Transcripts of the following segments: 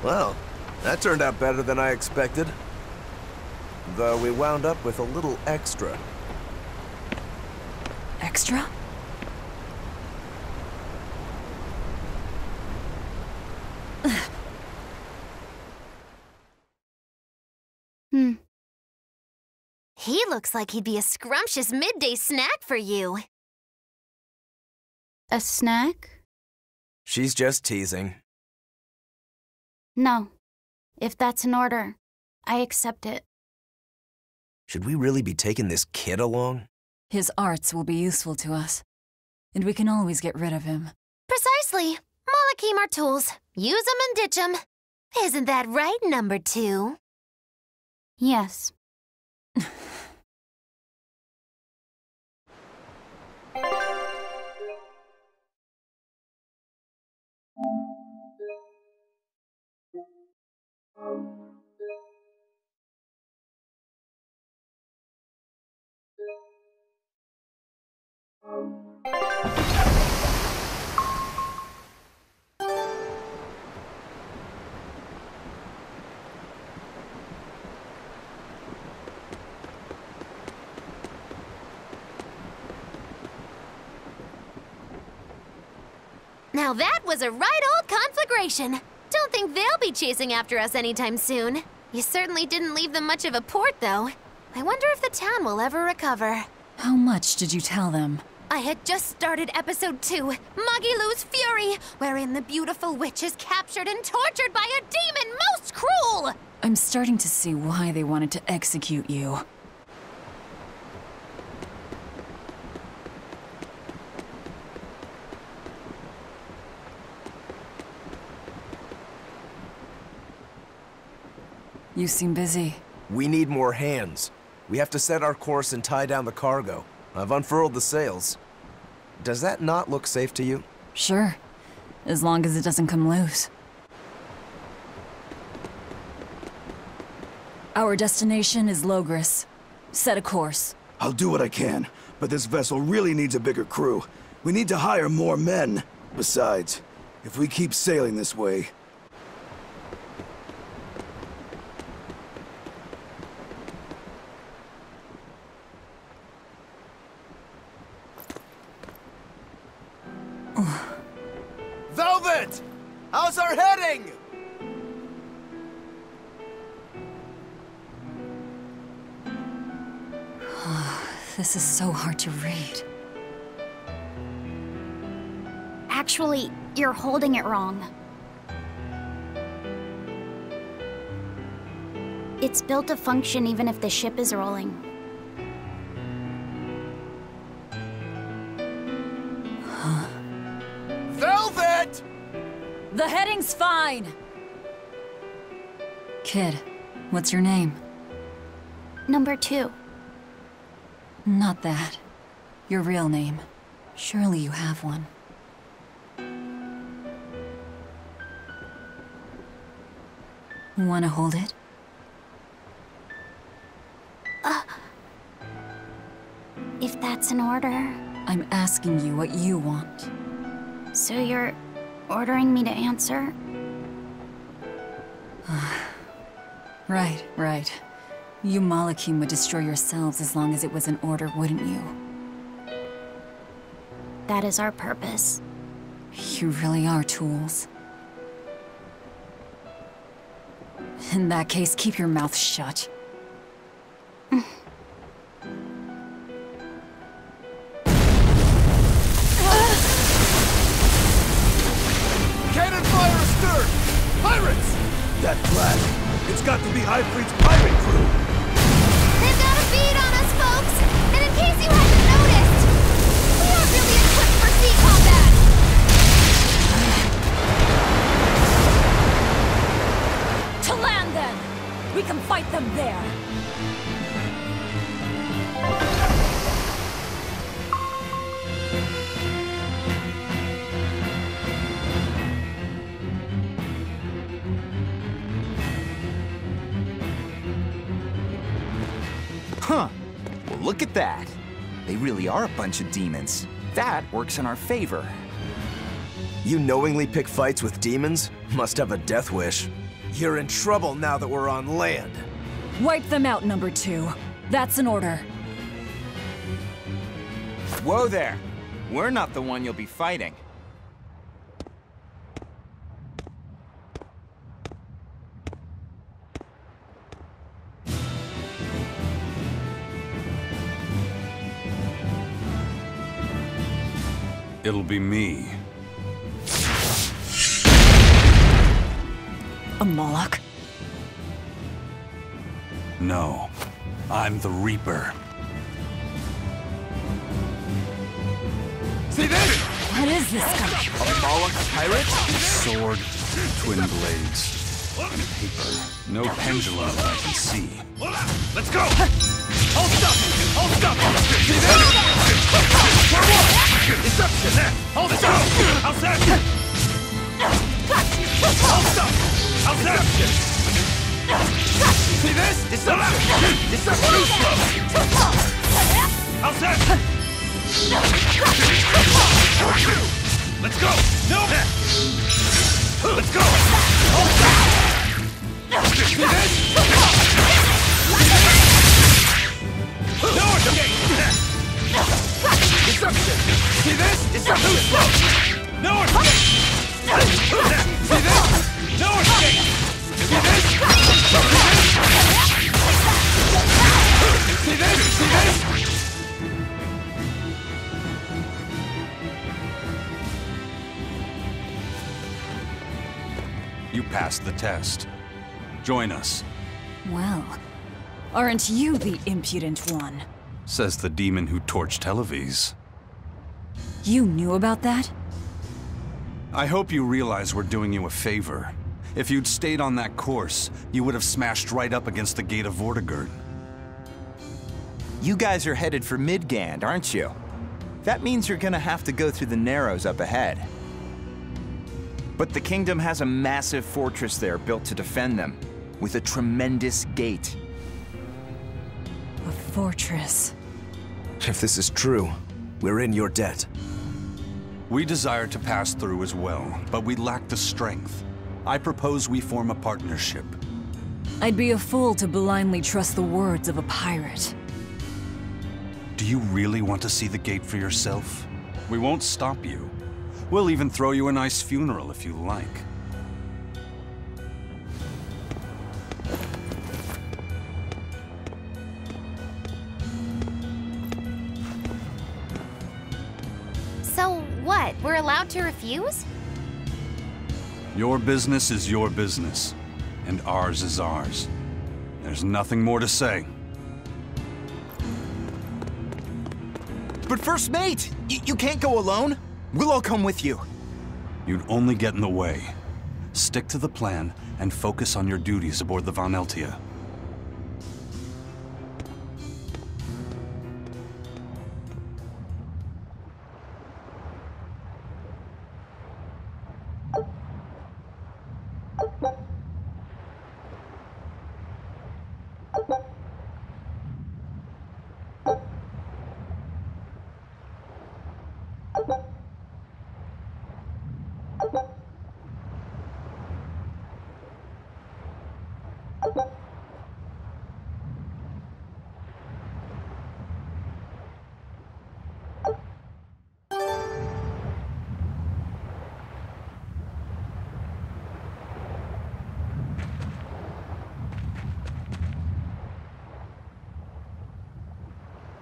Well, that turned out better than I expected. Though we wound up with a little extra. Extra? He looks like he'd be a scrumptious midday snack for you. A snack? She's just teasing. No. If that's an order, I accept it. Should we really be taking this kid along? His arts will be useful to us, and we can always get rid of him. Precisely. Malak are tools. Use them and ditch them. Isn't that right, number 2? Yes. Now that was a right old conflagration. Don't think they'll be chasing after us anytime soon. You certainly didn't leave them much of a port, though. I wonder if the town will ever recover. How much did you tell them? I had just started episode 2, Magilu's Fury, wherein the beautiful witch is captured and tortured by a demon most cruel! I'm starting to see why they wanted to execute you. You seem busy. We need more hands. We have to set our course and tie down the cargo. I've unfurled the sails. Does that not look safe to you? Sure. As long as it doesn't come loose. Our destination is Logris. Set a course. I'll do what I can, but this vessel really needs a bigger crew. We need to hire more men. Besides, if we keep sailing this way... Velvet! How's our heading? This is so hard to read. Actually, you're holding it wrong. It's built to function even if the ship is rolling. Velvet! The heading's fine! Kid, what's your name? Number 2. Not that. Your real name. Surely you have one. Wanna hold it? If that's an order... I'm asking you what you want. So you're ordering me to answer? Right. You Malakim would destroy yourselves as long as it was an order, wouldn't you? That is our purpose. You really are tools. In that case, keep your mouth shut. Cannon fire astern! Pirates! That flag! It's got to be Ifrit's pirate crew! They've got a bead on us, folks! And in case you hadn't noticed, we aren't really equipped for sea combat! To land, then! We can fight them there! Huh. Well, look at that. They really are a bunch of demons. That works in our favor. You knowingly pick fights with demons? Must have a death wish. You're in trouble now that we're on land. Wipe them out, number 2. That's an order. Whoa there! We're not the one you'll be fighting. It'll be me. A Malak? No, I'm the Reaper. See this? What is this guy? A Malak pirate? Sword, twin blades, and paper. No pendulum that I can see. Let's go! Hold up! Hold up! See this? Deception! There! Hold it! How's that? Hold up! How's that? See this? Deception! Deception! How's that? Let's go! No! Let's go! Hold up! See this? North gate! Deception! See this? Deception! North gate! See this? North gate! See this? See this? See this? You passed the test. Join us, Well, aren't you the impudent one? says the demon who torched Televis. You knew about that? I hope you realize we're doing you a favor. If you'd stayed on that course, you would have smashed right up against the gate of Vortigern. You guys are headed for Midgand, aren't you? That means you're gonna have to go through the Narrows up ahead. But the kingdom has a massive fortress there built to defend them, with a tremendous gate. A fortress. If this is true, we're in your debt. We desire to pass through as well, but we lack the strength. I propose we form a partnership. I'd be a fool to blindly trust the words of a pirate. Do you really want to see the gate for yourself? We won't stop you. We'll even throw you a nice funeral if you like. So what? We're allowed to refuse? Your business is your business, and ours is ours. There's nothing more to say. But First Mate, you can't go alone. We'll all come with you. You'd only get in the way. Stick to the plan and focus on your duties aboard the Von Eltia.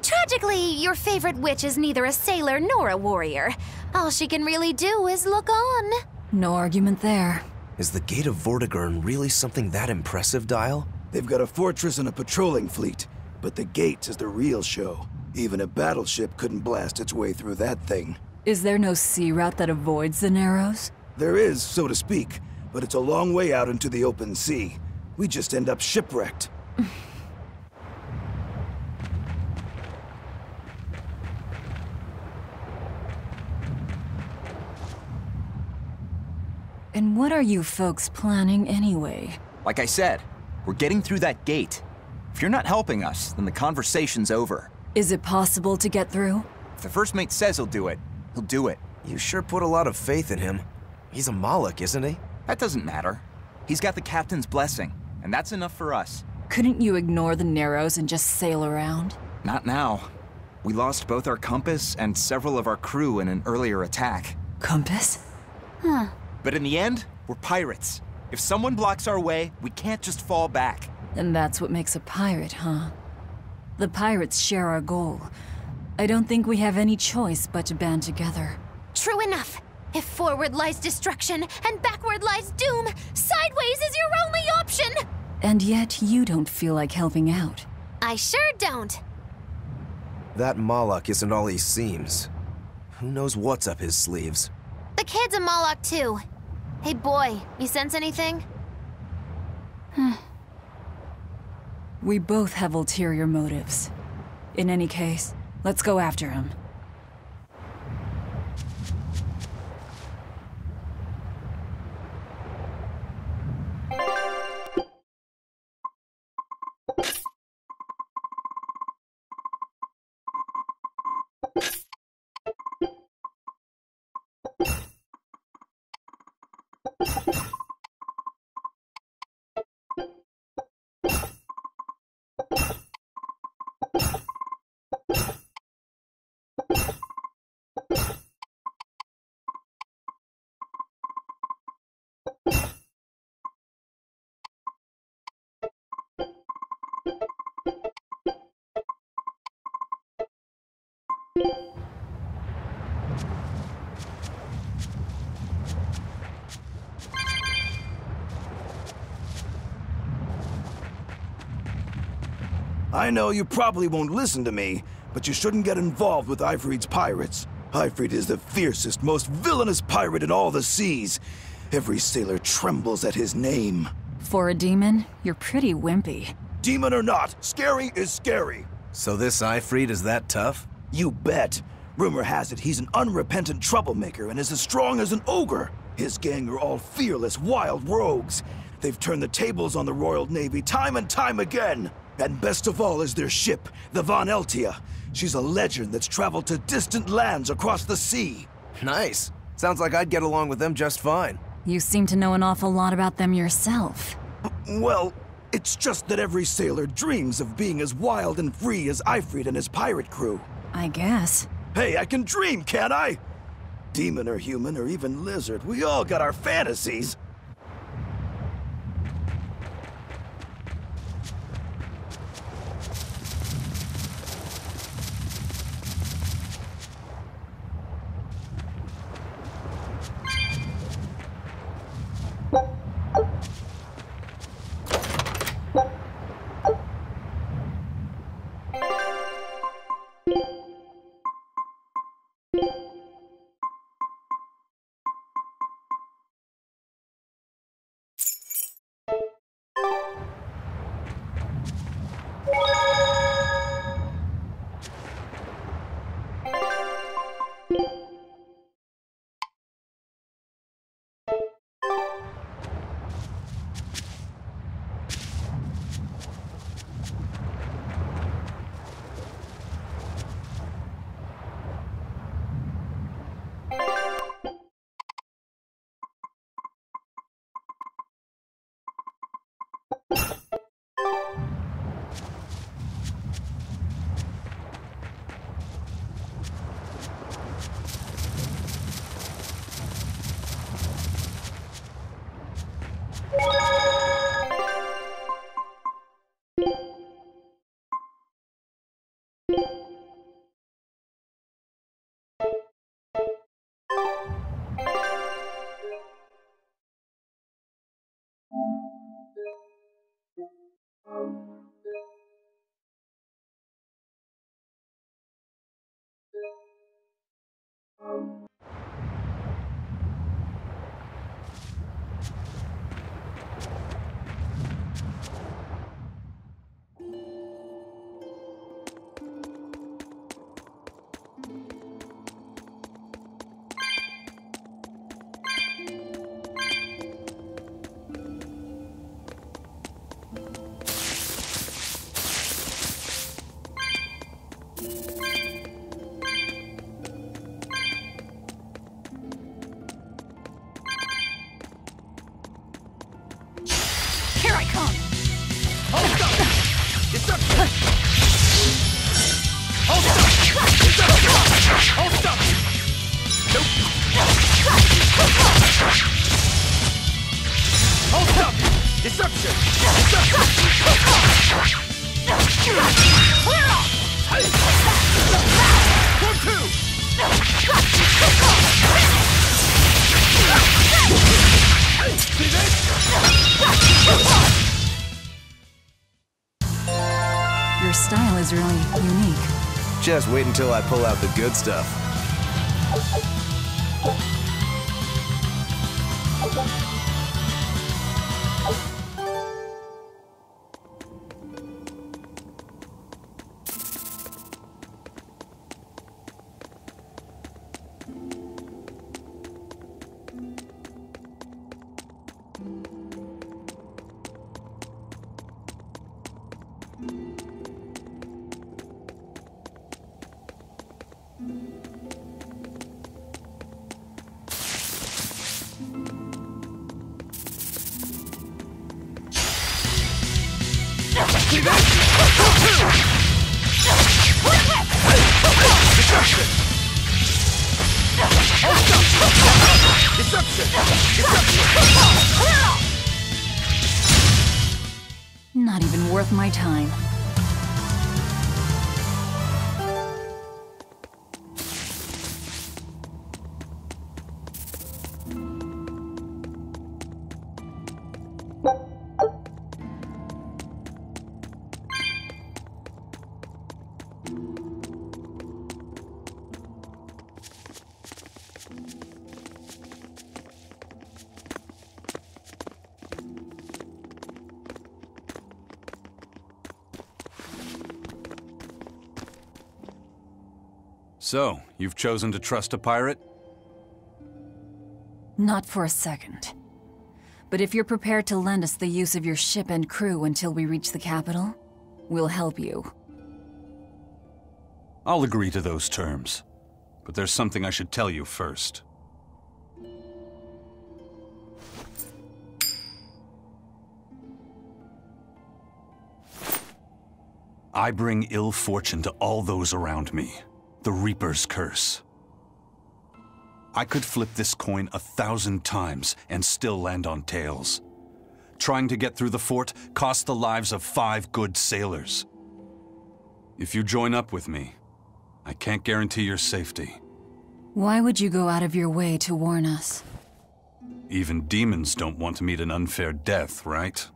Tragically, your favorite witch is neither a sailor nor a warrior. All she can really do is look on. No argument there. Is the Gate of Vortigern really something that impressive, Dial? They've got a fortress and a patrolling fleet, but the gate is the real show. Even a battleship couldn't blast its way through that thing. Is there no sea route that avoids the Narrows? There is, so to speak, but it's a long way out into the open sea. We just end up shipwrecked. And what are you folks planning anyway? Like I said, we're getting through that gate. If you're not helping us, then the conversation's over. Is it possible to get through? If the First Mate says he'll do it, he'll do it. You sure put a lot of faith in him. He's a Malak, isn't he? That doesn't matter. He's got the captain's blessing, and that's enough for us. Couldn't you ignore the Narrows and just sail around? Not now. We lost both our compass and several of our crew in an earlier attack. Compass? Huh. But in the end, we're pirates. If someone blocks our way, we can't just fall back. And that's what makes a pirate, huh? The pirates share our goal. I don't think we have any choice but to band together. True enough. If forward lies destruction and backward lies doom, sideways is your only option! And yet you don't feel like helping out. I sure don't. That Malak isn't all he seems. Who knows what's up his sleeves? The kid's a Malak too. Hey boy, you sense anything? We both have ulterior motives. In any case, let's go after him. I know you probably won't listen to me, but you shouldn't get involved with Ifrit's pirates. Ifrit is the fiercest, most villainous pirate in all the seas. Every sailor trembles at his name. For a demon, you're pretty wimpy. Demon or not, scary is scary. So this Ifrit is that tough? You bet. Rumor has it he's an unrepentant troublemaker and is as strong as an ogre. His gang are all fearless, wild rogues. They've turned the tables on the Royal Navy time and time again. And best of all is their ship, the Von Eltia. She's a legend that's traveled to distant lands across the sea. Nice. Sounds like I'd get along with them just fine. You seem to know an awful lot about them yourself. Well, it's just that every sailor dreams of being as wild and free as Ifrit and his pirate crew. I guess. Hey, I can dream, can't I? Demon or human or even lizard, we all got our fantasies. Your style is really unique. Just wait until I pull out the good stuff. Not even worth my time. So, you've chosen to trust a pirate? Not for a second. But if you're prepared to lend us the use of your ship and crew until we reach the capital, we'll help you. I'll agree to those terms. But there's something I should tell you first. I bring ill fortune to all those around me. The Reaper's curse. I could flip this coin 1,000 times and still land on tails. Trying to get through the fort cost the lives of 5 good sailors. If you join up with me, I can't guarantee your safety. Why would you go out of your way to warn us? Even demons don't want to meet an unfair death, right?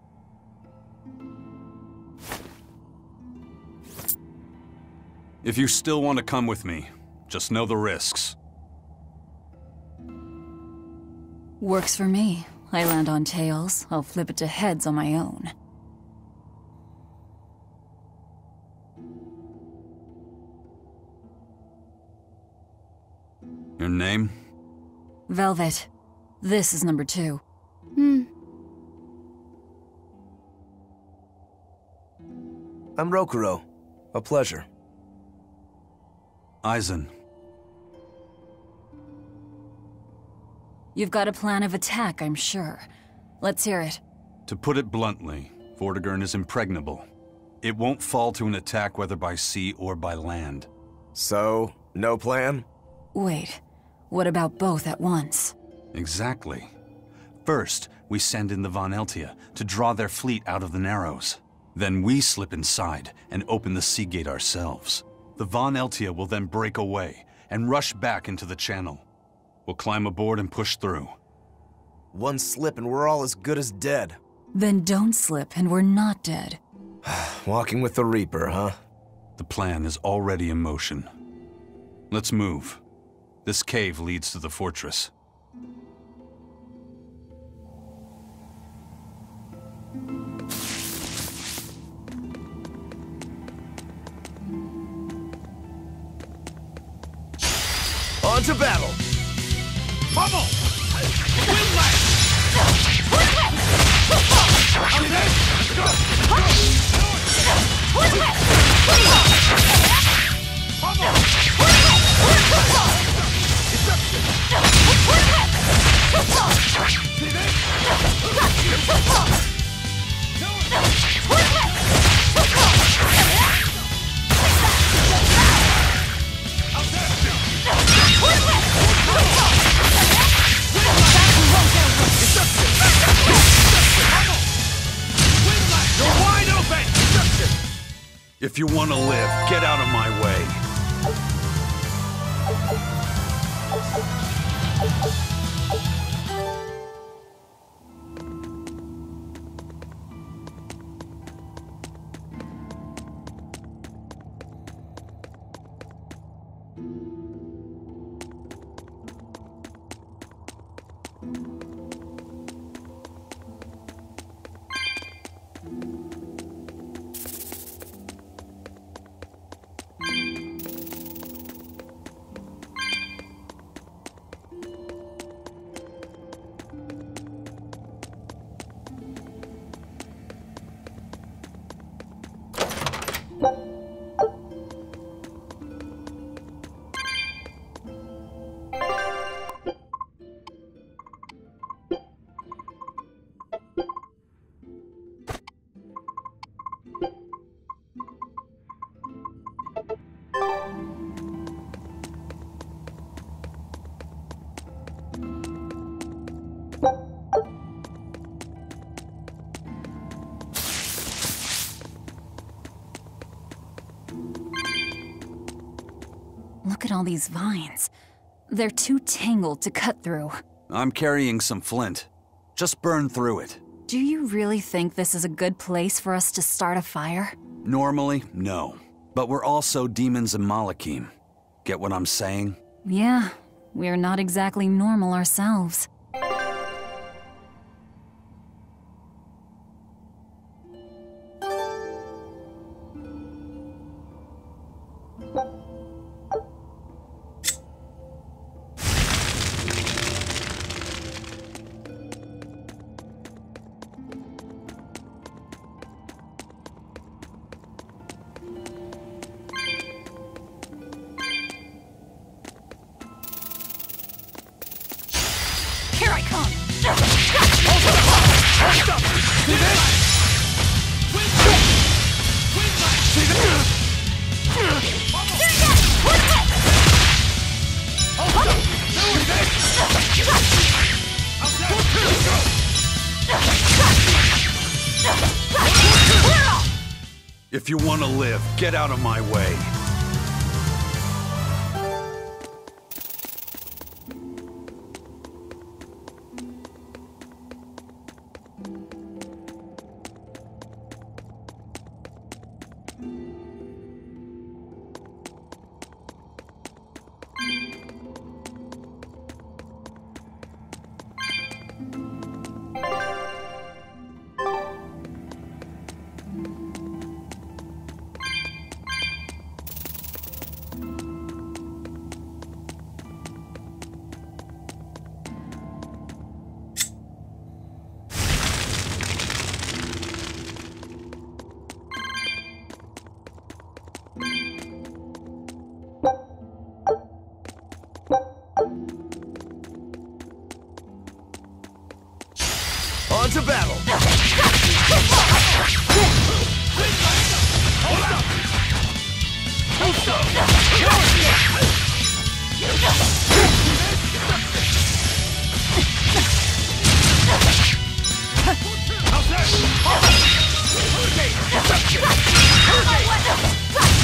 If you still want to come with me, just know the risks. Works for me. I land on tails, I'll flip it to heads on my own. Your name? Velvet. This is number 2. I'm Rokuro. A pleasure. Aizen. You've got a plan of attack, I'm sure. Let's hear it. To put it bluntly, Vortigern is impregnable. It won't fall to an attack whether by sea or by land. So, no plan? Wait, what about both at once? Exactly. First, we send in the Von Eltia to draw their fleet out of the Narrows. Then we slip inside and open the sea gate ourselves. The Von Eltia will then break away and rush back into the channel. We'll climb aboard and push through. One slip and we're all as good as dead. Then don't slip and we're not dead. Walking with the Reaper, huh? The plan is already in motion. Let's move. This cave leads to the fortress. On to battle! Bubble! Windlass! Let's go! Bubble! Deception! See this? If you want to live, get out of my way. Look at all these vines. They're too tangled to cut through. I'm carrying some flint. Just burn through it. Do you really think this is a good place for us to start a fire? Normally, no. But we're also demons in Malakim. Get what I'm saying? Yeah, we're not exactly normal ourselves. Here I come! If you want to live, get out of my way. On to battle!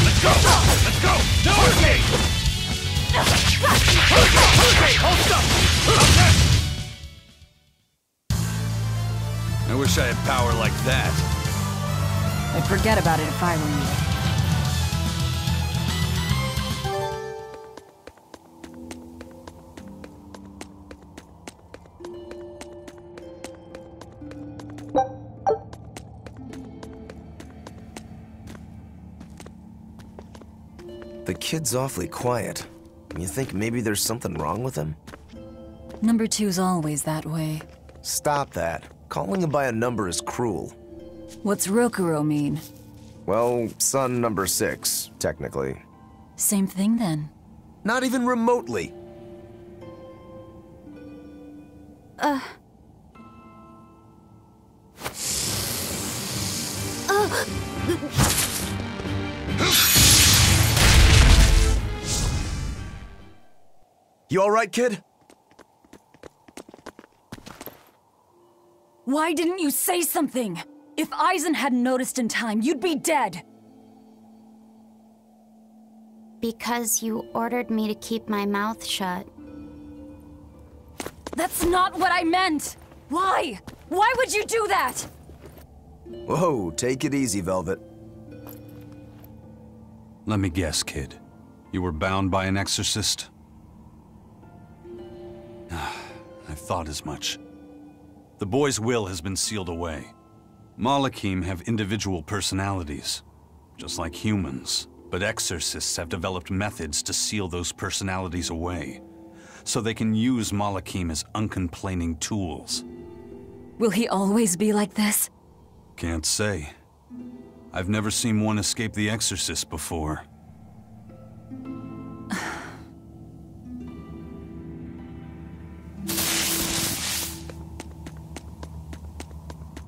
Let's go! Let's go! I wish I had power like that. I'd forget about it if I were you. The kid's awfully quiet. You think maybe there's something wrong with him? Number 2's always that way. Stop that. Calling him by a number is cruel. What's Rokuro mean? Well, son number 6, technically. Same thing then. Not even remotely. You all right, kid? Why didn't you say something? If Eisen hadn't noticed in time, you'd be dead. Because you ordered me to keep my mouth shut. That's not what I meant! Why? Why would you do that? Whoa, take it easy, Velvet. Let me guess, kid. You were bound by an exorcist? I thought as much. The boy's will has been sealed away. Malakim have individual personalities, just like humans. But exorcists have developed methods to seal those personalities away, so they can use Malakim as uncomplaining tools. Will he always be like this? Can't say. I've never seen one escape the exorcist before.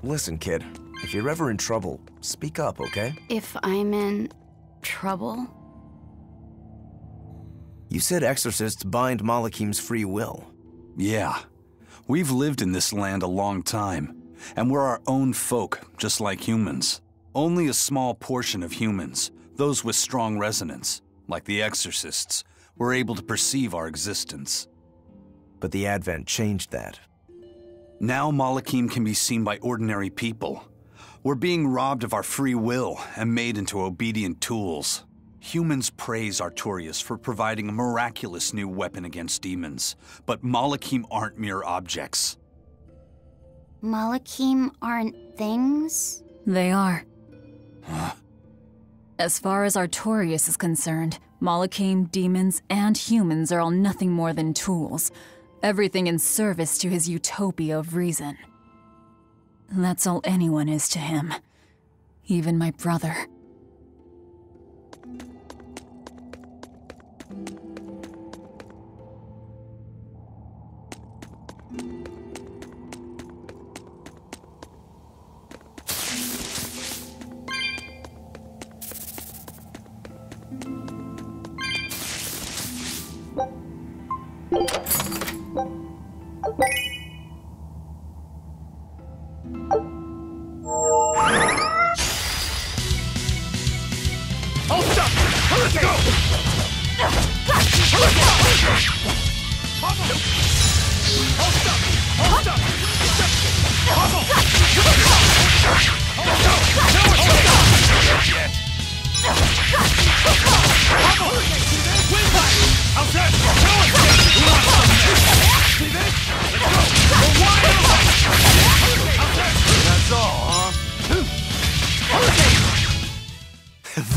Listen, kid. If you're ever in trouble, speak up, okay? If I'm in trouble? You said exorcists bind Malakim's free will. Yeah. We've lived in this land a long time, and we're our own folk, just like humans. Only a small portion of humans, those with strong resonance, like the exorcists, were able to perceive our existence. But the Advent changed that. Now Malakim can be seen by ordinary people. We're being robbed of our free will and made into obedient tools. Humans praise Artorias for providing a miraculous new weapon against demons, but Malakim aren't mere objects. Malakim aren't things? They are. Huh? As far as Artorias is concerned, Malakim, demons, and humans are all nothing more than tools. Everything in service to his utopia of reason. That's all anyone is to him. Even my brother.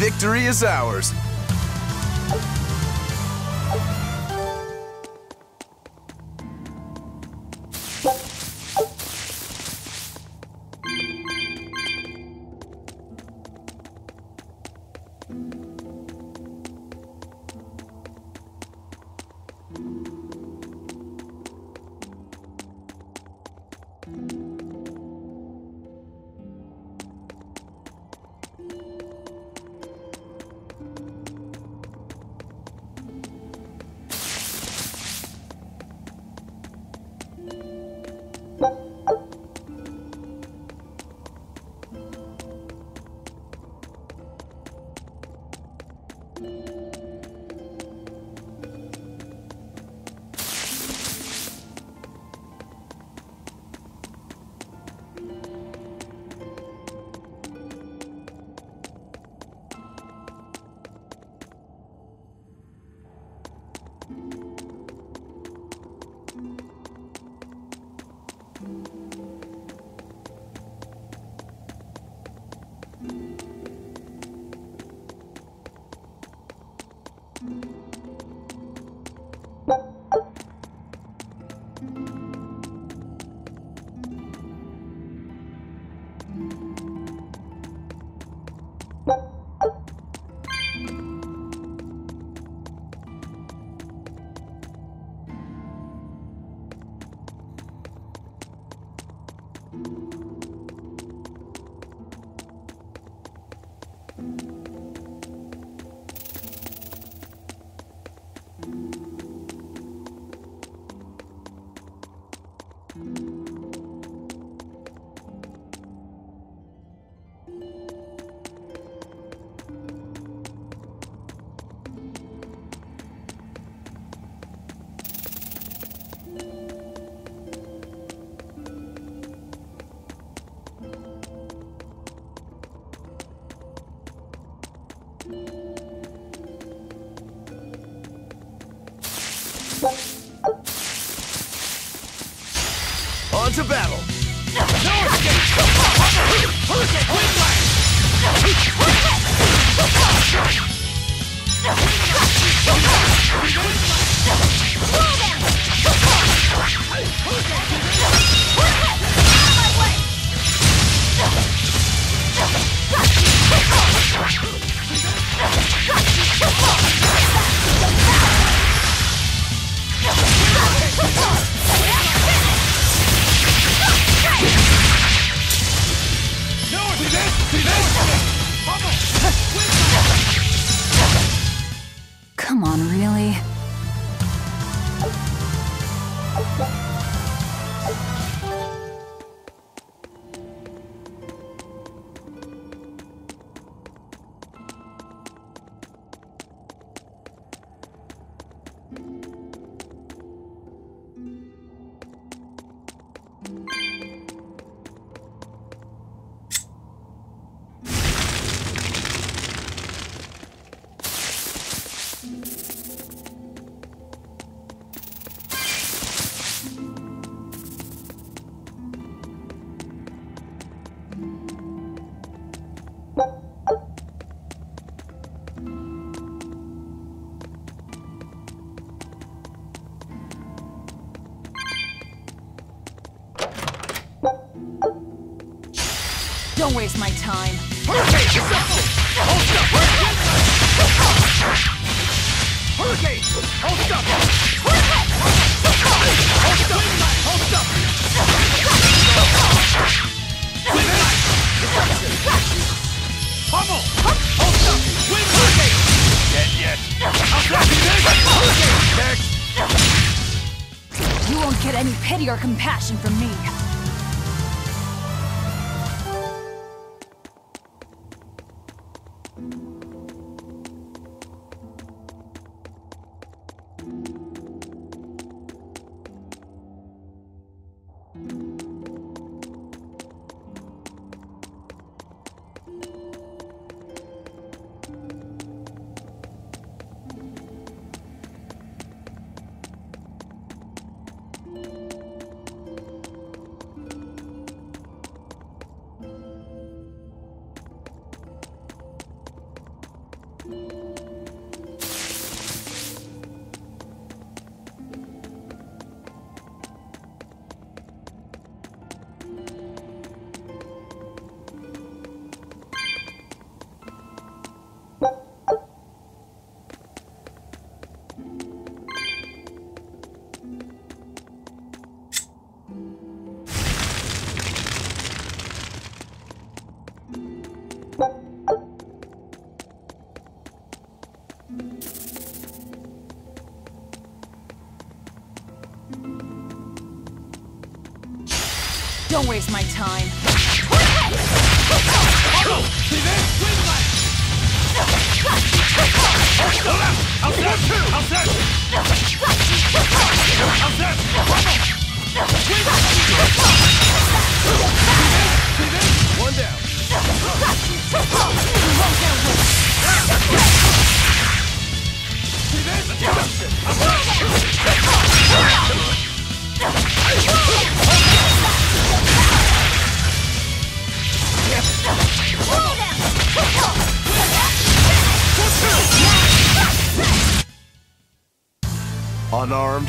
Victory is ours. On to battle! Come on, really? Don't waste my time. Hurricane! Hold up! Pummel! Hold up! Win hurricane! Yet. You won't get any pity or compassion from me. Don't waste my time. One down. Unarmed?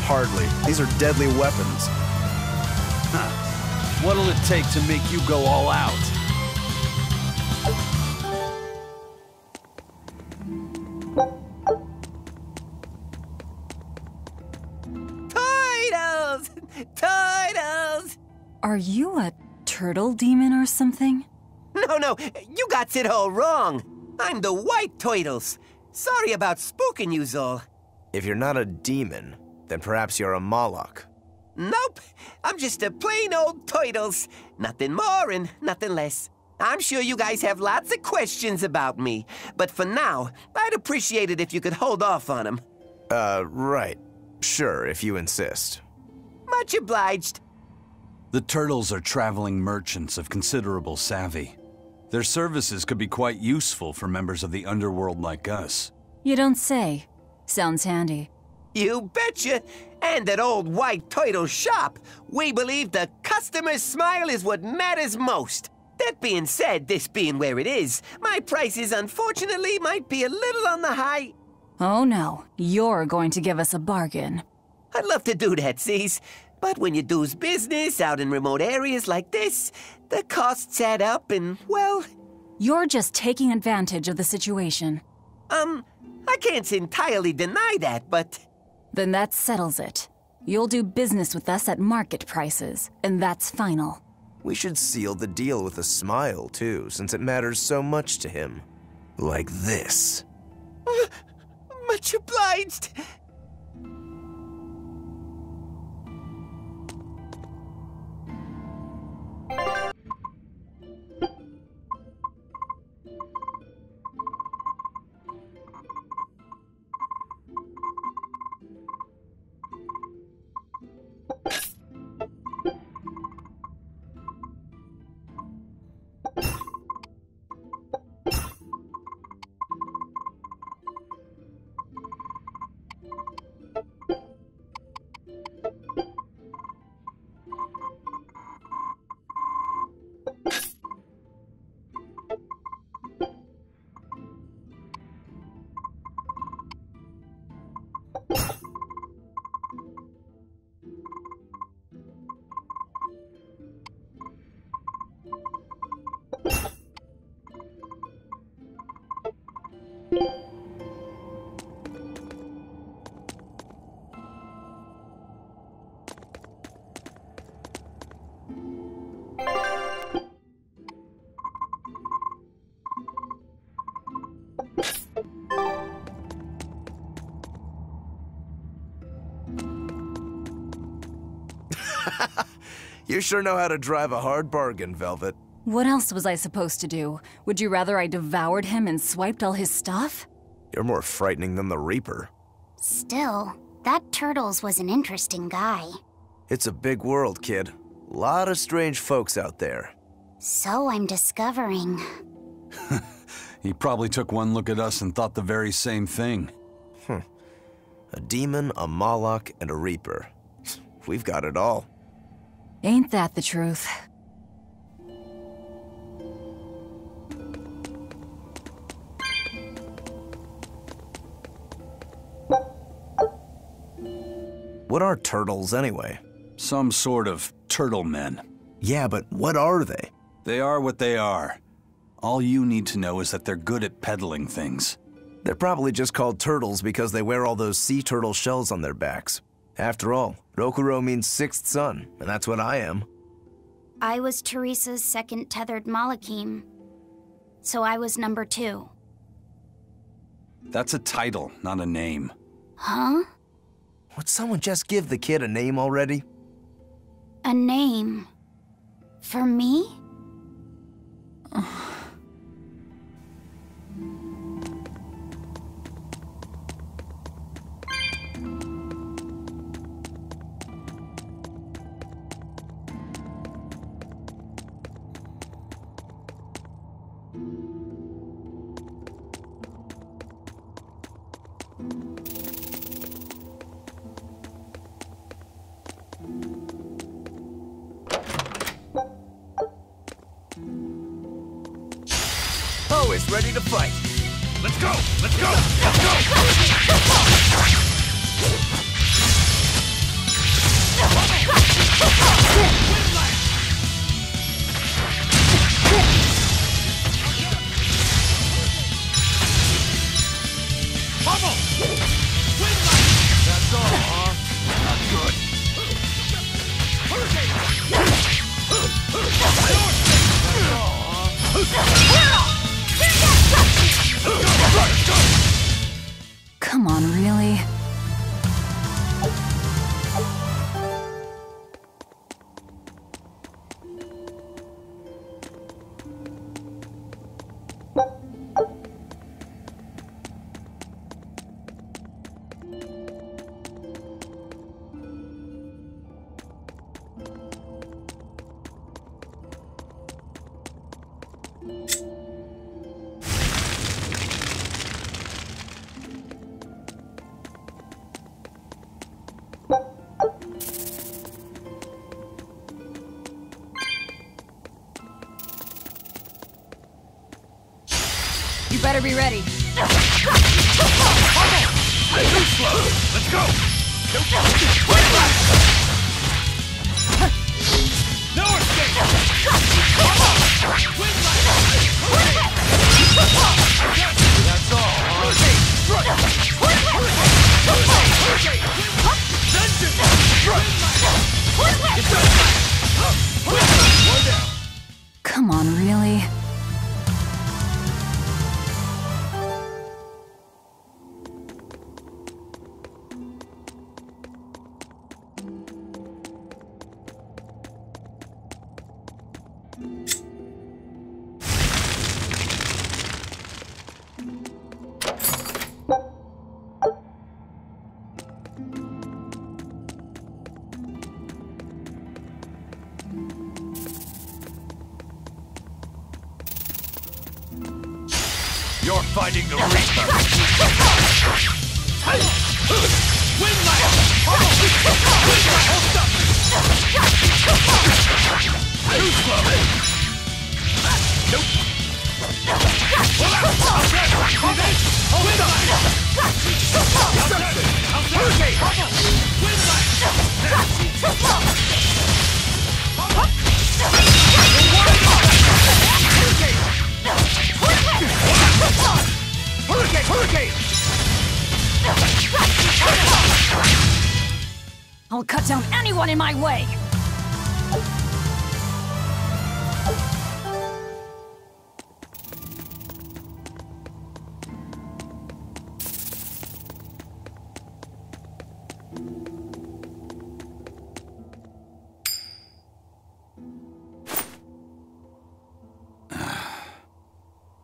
Hardly. These are deadly weapons. What'll it take to make you go all out? Titles! Titles! Are you a turtle demon or something? No, you got it all wrong. I'm the White Turtles. Sorry about spooking you, Zol. If you're not a demon, then perhaps you're a Malak. Nope, I'm just a plain old Turtles. Nothing more and nothing less. I'm sure you guys have lots of questions about me, but for now, I'd appreciate it if you could hold off on them. Right. Sure, if you insist. Much obliged. The turtles are traveling merchants of considerable savvy. Their services could be quite useful for members of the underworld like us. You don't say. Sounds handy. You betcha! And at old White Turtle's shop, we believe the customer's smile is what matters most. That being said, this being where it is, my prices unfortunately might be a little on the high. Oh no, you're going to give us a bargain. I'd love to do that, C's. But when you do's business out in remote areas like this, the costs add up and, well... You're just taking advantage of the situation. I can't entirely deny that, but... Then that settles it. You'll do business with us at market prices, and that's final. We should seal the deal with a smile, too, since it matters so much to him. Like this. Much obliged. You sure know how to drive a hard bargain, Velvet. What else was I supposed to do? Would you rather I devoured him and swiped all his stuff? You're more frightening than the Reaper. Still, that Turtles was an interesting guy. It's a big world, kid. Lot of strange folks out there. So I'm discovering. He probably took one look at us and thought the very same thing. A demon, a Malak, and a Reaper. We've got it all. Ain't that the truth? What are turtles, anyway? Some sort of turtle men. Yeah, but what are they? They are what they are. All you need to know is that they're good at peddling things. They're probably just called turtles because they wear all those sea turtle shells on their backs. After all, Rokuro means sixth son, and that's what I am. I was Teresa's second tethered Malakim, so I was number 2. That's a title, not a name. Huh? Would someone just give the kid a name already? A name? For me? Always ready to fight. Let's go! Let's go! Let's go! That's all, huh? Not good. Come on, really? You better be ready. Too slow! Let's go! No escape! That's all. Come on, really? You're fighting the Reaper! Windlass! Hold up! Too slow! Nope! Hold up! Hold Hurricane! I'll cut down anyone in my way!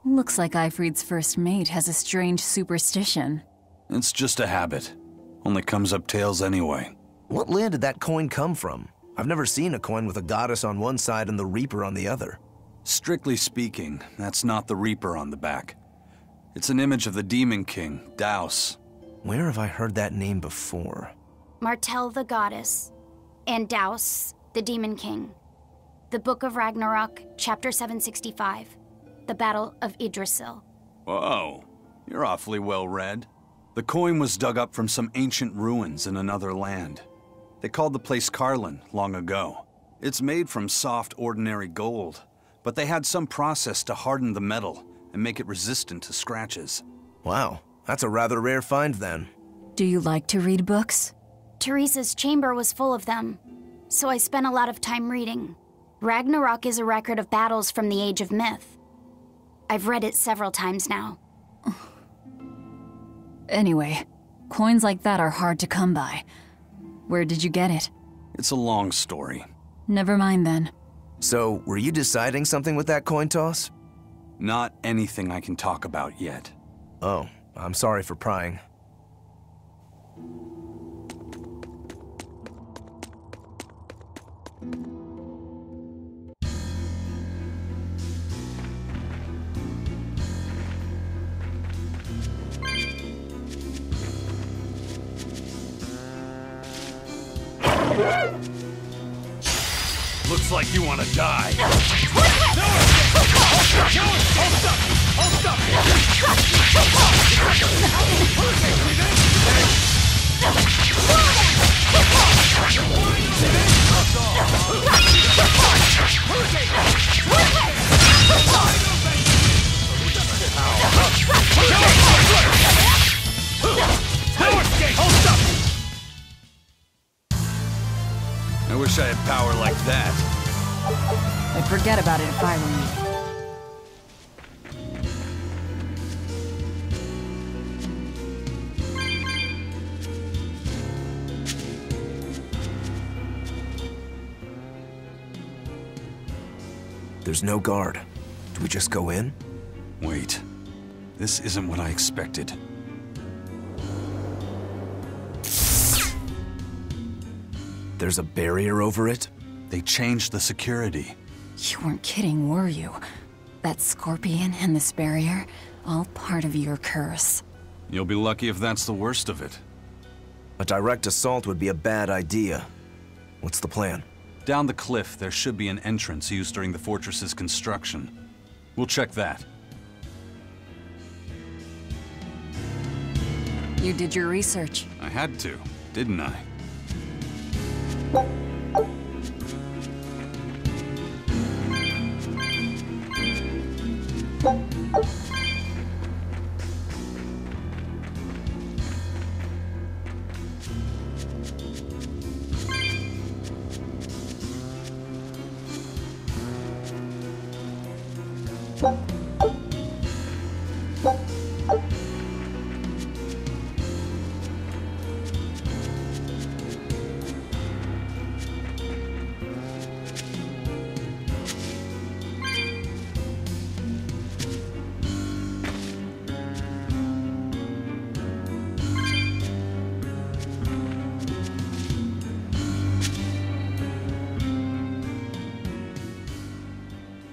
Looks like Ifrid's first mate has a strange superstition. It's just a habit. Only comes up tails anyway. What land did that coin come from? I've never seen a coin with a goddess on one side and the Reaper on the other. Strictly speaking, that's not the Reaper on the back. It's an image of the Demon King, Daus. Where have I heard that name before? Martel the goddess, and Daus, the Demon King. The Book of Ragnarok, Chapter 765. The Battle of Yggdrasil. Whoa, you're awfully well read. The coin was dug up from some ancient ruins in another land. They called the place Carlin long ago. It's made from soft, ordinary gold, but they had some process to harden the metal and make it resistant to scratches. Wow, that's a rather rare find then. Do you like to read books? Teresa's chamber was full of them, so I spent a lot of time reading. Ragnarok is a record of battles from the Age of Myth. I've read it several times now. Anyway, coins like that are hard to come by. Where did you get it? It's a long story. Never mind then. So, were you deciding something with that coin toss? Not anything I can talk about yet. Oh, I'm sorry for prying. Looks like you want to die. I wish I had power like that. I'd forget about it if I were you. There's no guard. Do we just go in? Wait. This isn't what I expected. There's a barrier over it? They changed the security. You weren't kidding, were you? That scorpion and this barrier, all part of your curse. You'll be lucky if that's the worst of it. A direct assault would be a bad idea. What's the plan? Down the cliff, there should be an entrance used during the fortress's construction. We'll check that. You did your research. I had to, didn't I?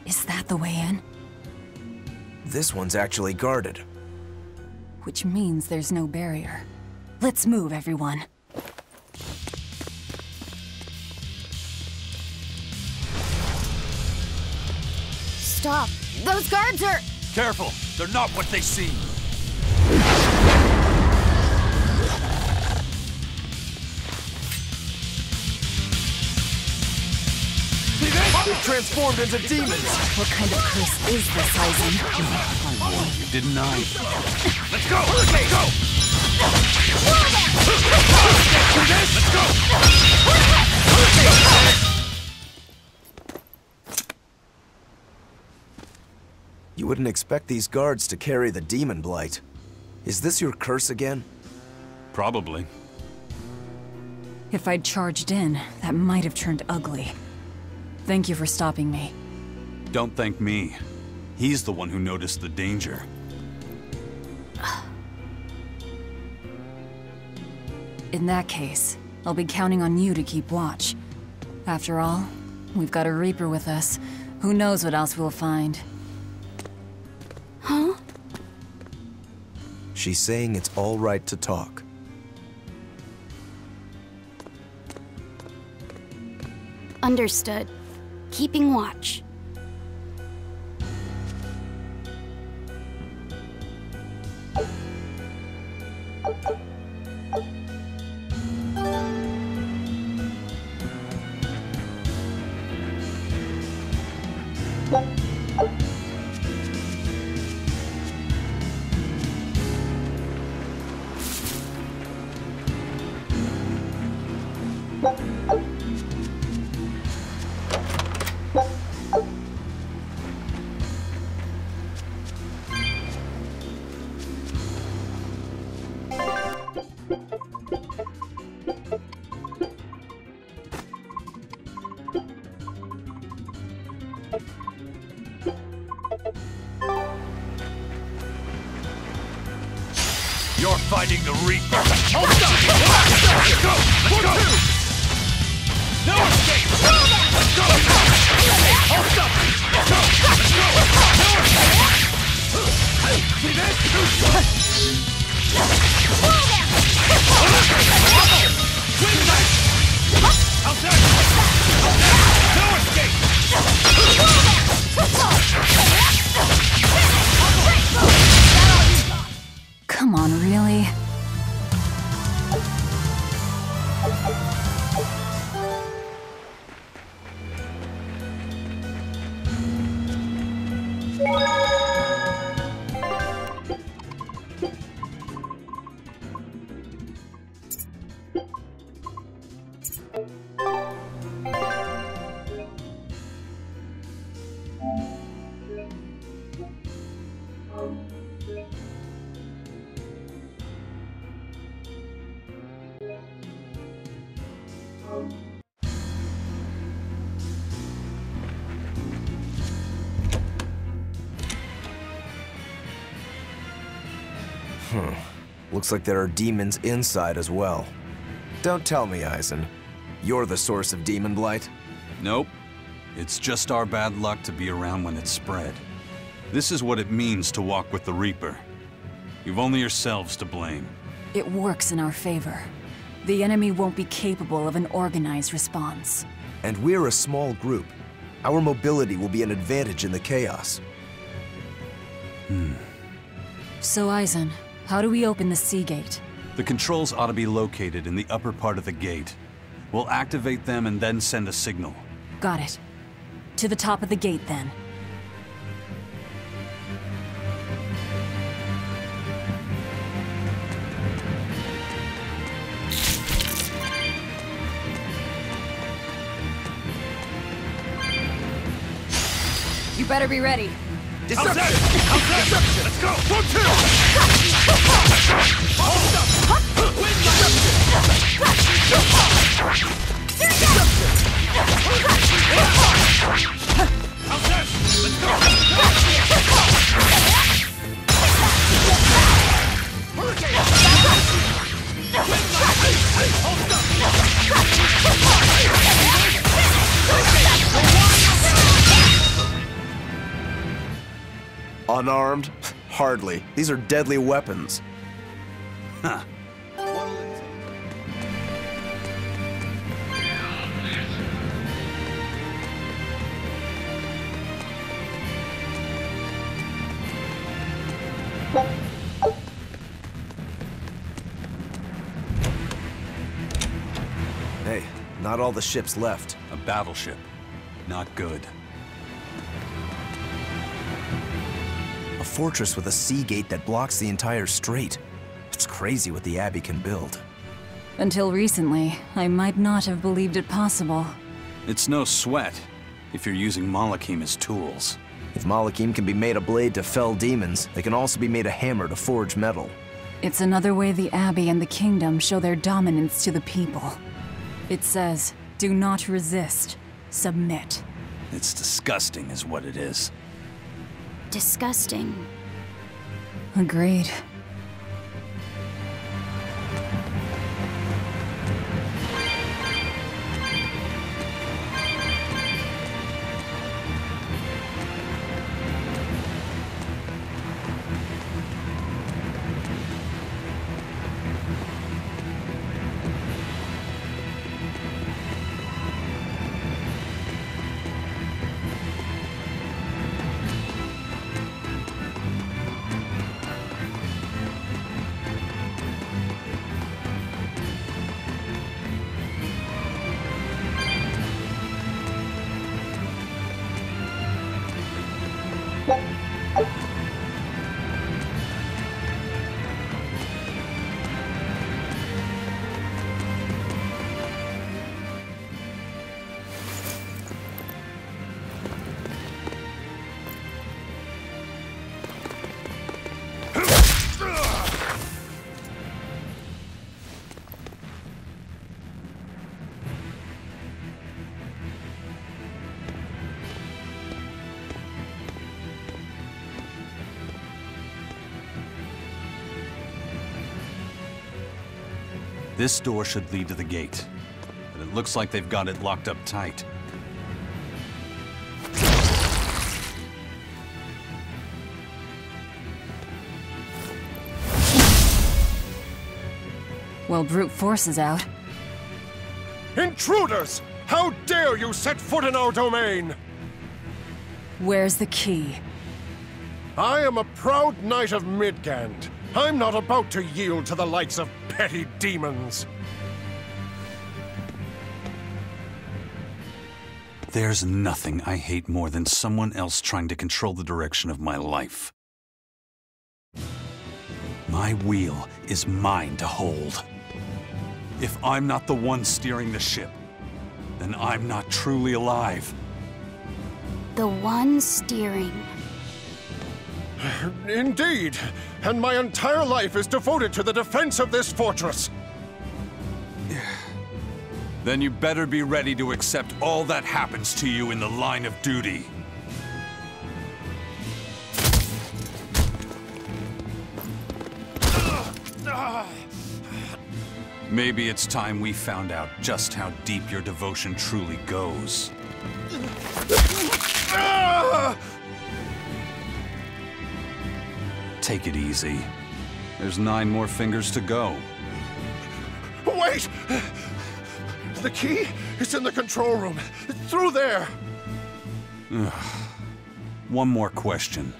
Is that the way in? This one's actually guarded. Which means there's no barrier. Let's move, everyone. Stop! Those guards are... Careful! They're not what they seem! They've transformed into demons! What kind of curse is this, Aizen? I warned you, didn't I? Let's go! Let's go! Let's go! You wouldn't expect these guards to carry the demon blight. Is this your curse again? Probably. If I'd charged in, that might have turned ugly. Thank you for stopping me. Don't thank me. He's the one who noticed the danger. In that case, I'll be counting on you to keep watch. After all, we've got a Reaper with us. Who knows what else we'll find. Huh? She's saying it's all right to talk. Understood. Keeping watch. You're fighting the Reaper! Hold up! Let's go! Let's go! No escape! Let's go! Hold up! Let's go! Let's go! No escape! See this? Swing knife! Outside! No escape! Come on, really? Looks like there are demons inside as well. Don't tell me, Aizen. You're the source of demon blight? Nope. It's just our bad luck to be around when it's spread. This is what it means to walk with the Reaper. You've only yourselves to blame. It works in our favor. The enemy won't be capable of an organized response. And we're a small group. Our mobility will be an advantage in the chaos. So, Aizen, how do we open the sea gate? The controls ought to be located in the upper part of the gate. We'll activate them and then send a signal. Got it. To the top of the gate, then. You better be ready. Disruption! Disruption! Let's go! 1, 2! Hold up! Win disruption! Let's go! Unarmed? Hardly. These are deadly weapons. Huh. Hey, not all the ships left. A battleship. Not good. A fortress with a sea gate that blocks the entire strait. It's crazy what the Abbey can build. Until recently, I might not have believed it possible. It's no sweat, if you're using Malakim as tools. If Malakim can be made a blade to fell demons, they can also be made a hammer to forge metal. It's another way the Abbey and the Kingdom show their dominance to the people. It says, do not resist, submit. It's disgusting is what it is. Disgusting. Agreed. This door should lead to the gate, but it looks like they've got it locked up tight. Well, brute force is out. Intruders! How dare you set foot in our domain! Where's the key? I am a proud knight of Midgand. I'm not about to yield to the likes of petty demons. There's nothing I hate more than someone else trying to control the direction of my life. My wheel is mine to hold. If I'm not the one steering the ship, then I'm not truly alive. The one steering. Indeed, and my entire life is devoted to the defense of this fortress. Then you better be ready to accept all that happens to you in the line of duty. Maybe it's time we found out just how deep your devotion truly goes. Take it easy. There's 9 more fingers to go. Wait! The key is in the control room. Through there. One more question.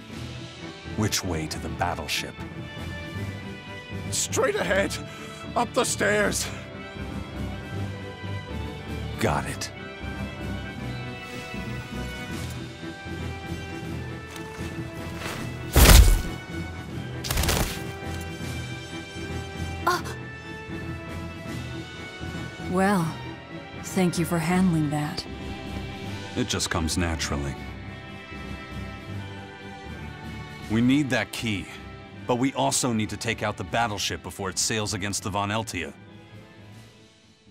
Which way to the battleship? Straight ahead. Up the stairs. Got it. Well, thank you for handling that. It just comes naturally. We need that key, but we also need to take out the battleship before it sails against the Von Eltia.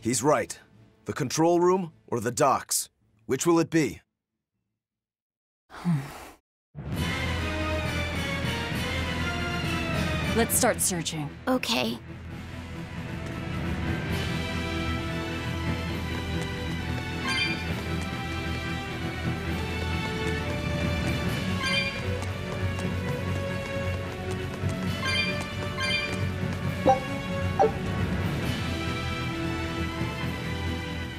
He's right. The control room or the docks? Which will it be? Let's start searching. Okay.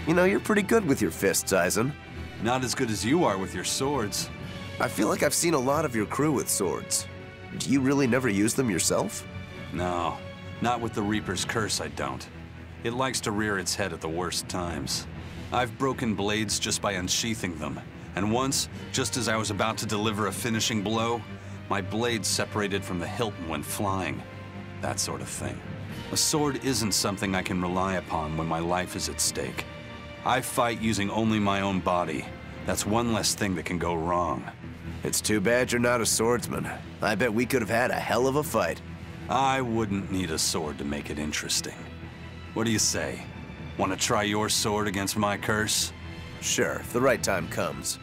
You know, you're pretty good with your fists, Eisen. Not as good as you are with your swords. I feel like I've seen a lot of your crew with swords. Do you really never use them yourself? No, not with the Reaper's curse, I don't. It likes to rear its head at the worst times. I've broken blades just by unsheathing them, and once, just as I was about to deliver a finishing blow, my blade separated from the hilt and went flying. That sort of thing. A sword isn't something I can rely upon when my life is at stake. I fight using only my own body. That's one less thing that can go wrong. It's too bad you're not a swordsman. I bet we could have had a hell of a fight. I wouldn't need a sword to make it interesting. What do you say? Want to try your sword against my curse? Sure, if the right time comes.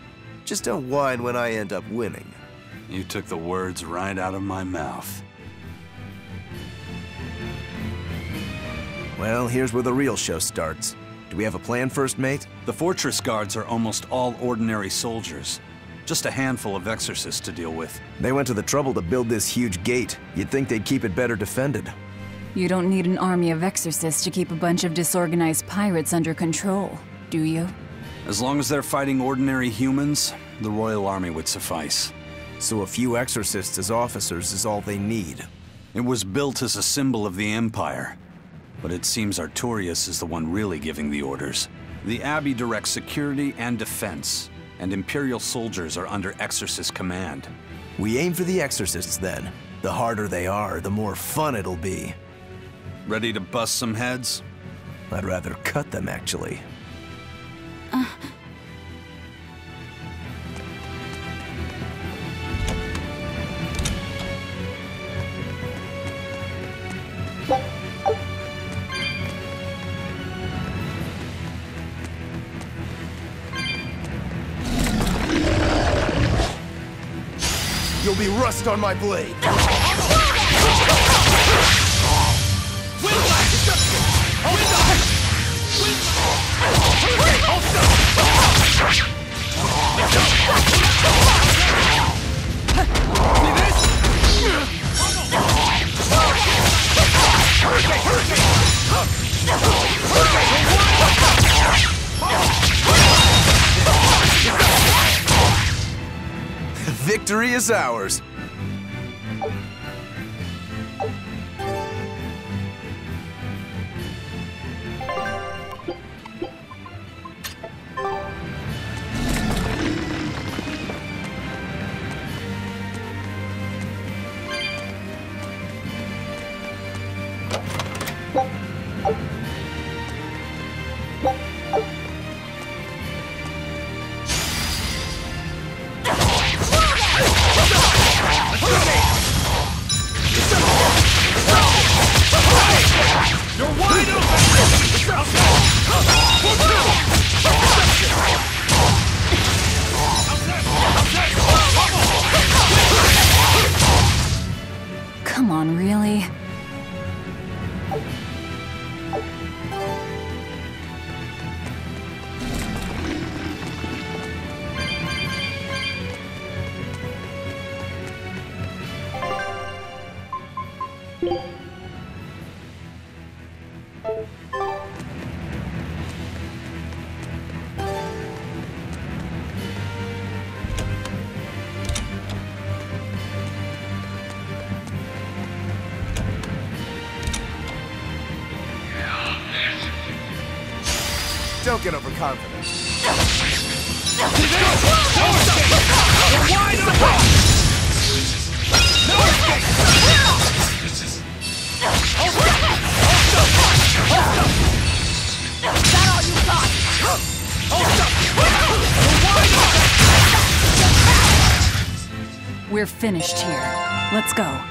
Just don't whine when I end up winning. You took the words right out of my mouth. Well, here's where the real show starts. Do we have a plan first, mate? The fortress guards are almost all ordinary soldiers. Just a handful of exorcists to deal with. They went to the trouble to build this huge gate. You'd think they'd keep it better defended. You don't need an army of exorcists to keep a bunch of disorganized pirates under control, do you? As long as they're fighting ordinary humans, the Royal Army would suffice. So a few exorcists as officers is all they need. It was built as a symbol of the Empire. But it seems Artorias is the one really giving the orders. The Abbey directs security and defense, and Imperial soldiers are under Exorcist command. We aim for the exorcists then. The harder they are, the more fun it'll be. Ready to bust some heads? I'd rather cut them, actually. You'll be rust on my blade. Victory is ours. Come on, really? Don't get overconfident. See this? No escape! You're wide open! No escape! Hold up! Hold up! Is that all you got? Hold up! You're wide open! We're finished here. Let's go.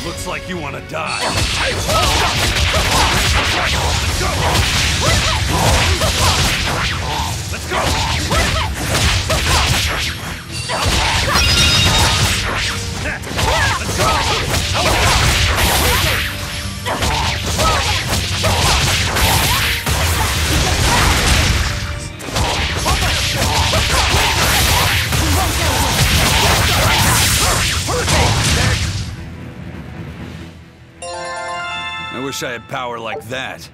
Looks like you want to die. Let's go! I wish I had power like that.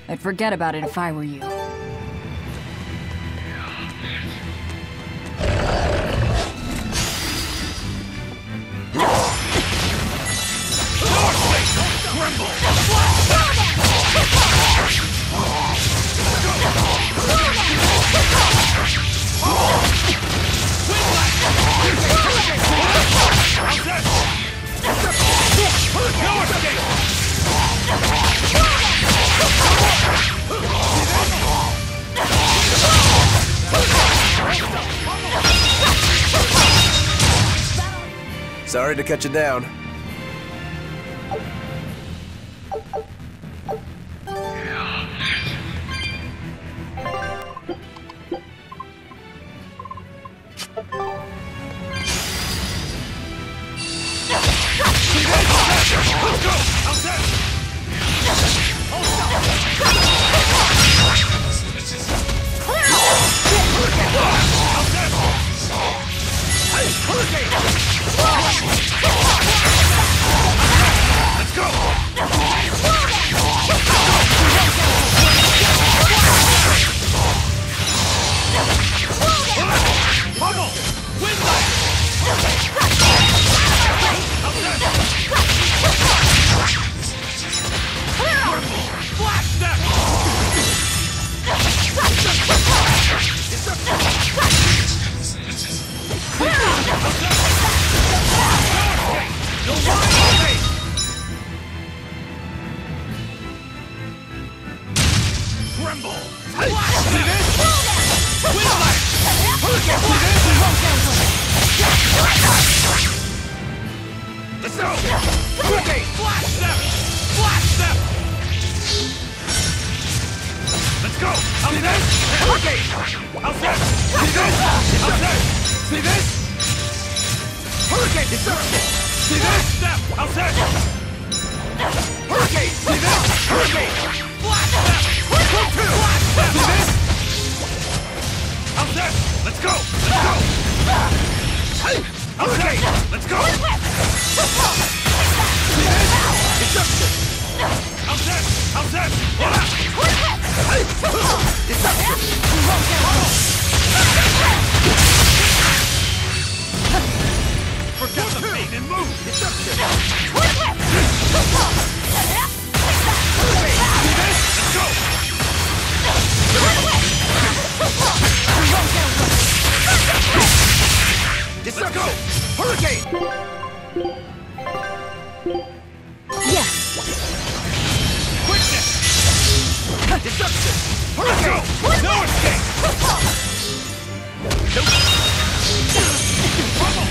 I'd forget about it if I were you. Sorry to cut you down. Quickness! Deception! Hurricane! No escape! Nope. Trouble!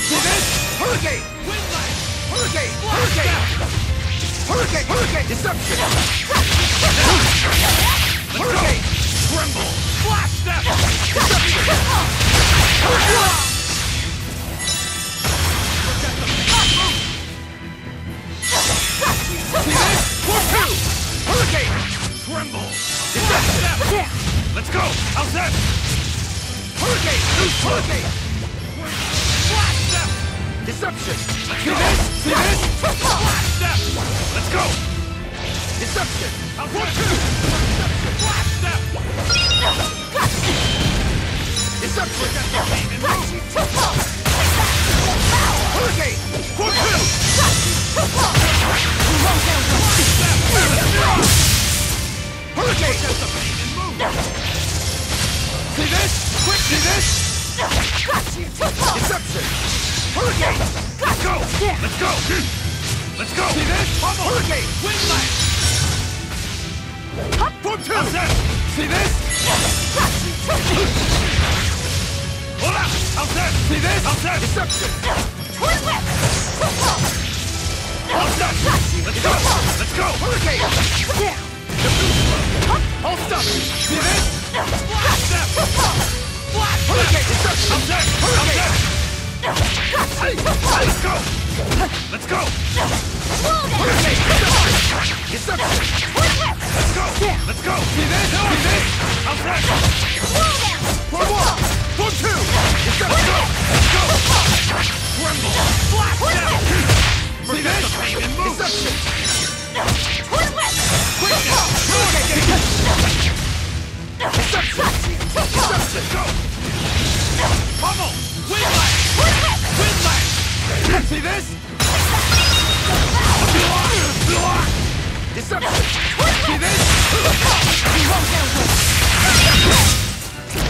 See this? Hurricane! Hurricane! Hurricane! Hurricane! Hurricane! Deception! Hurricane! Tremble! Flash step! Deception! Hurricane! See this? 4-2! Hurricane! Tremble! Deception! Let's go! How's that? Hurricane! Loose hurricane! Flash step! Deception! Let's go! See this? Flash step! Let's go! Deception! 4-2! Flash step! Deception! Hurricane! 4-2! Hurricane! See this? Quick! See this? Deception! Hurricane! Let's go! Let's go! Let's go! See this? Hurricane! Windlash! 4-2! See this? Hold up! How's that? See this? How's that? Deception! Twin whip! How's that? Let's go! Let's go! Hurricane! Hold up! See this? Flash step! Flash! Hurricane! Deception! How's that? Hurricane! Let's go! Let's go! Hurricane! Deception! Let's go! Let's go! See this? See this? How's that? 4-1! 4-2! Let's go! Let's go! Tremble! Flash step! See this? Deception! Quick now! Deception! Deception! Go! Pummel! Windlash! Windlash! See this? Deception! See this?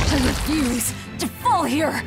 I refuse to fall here!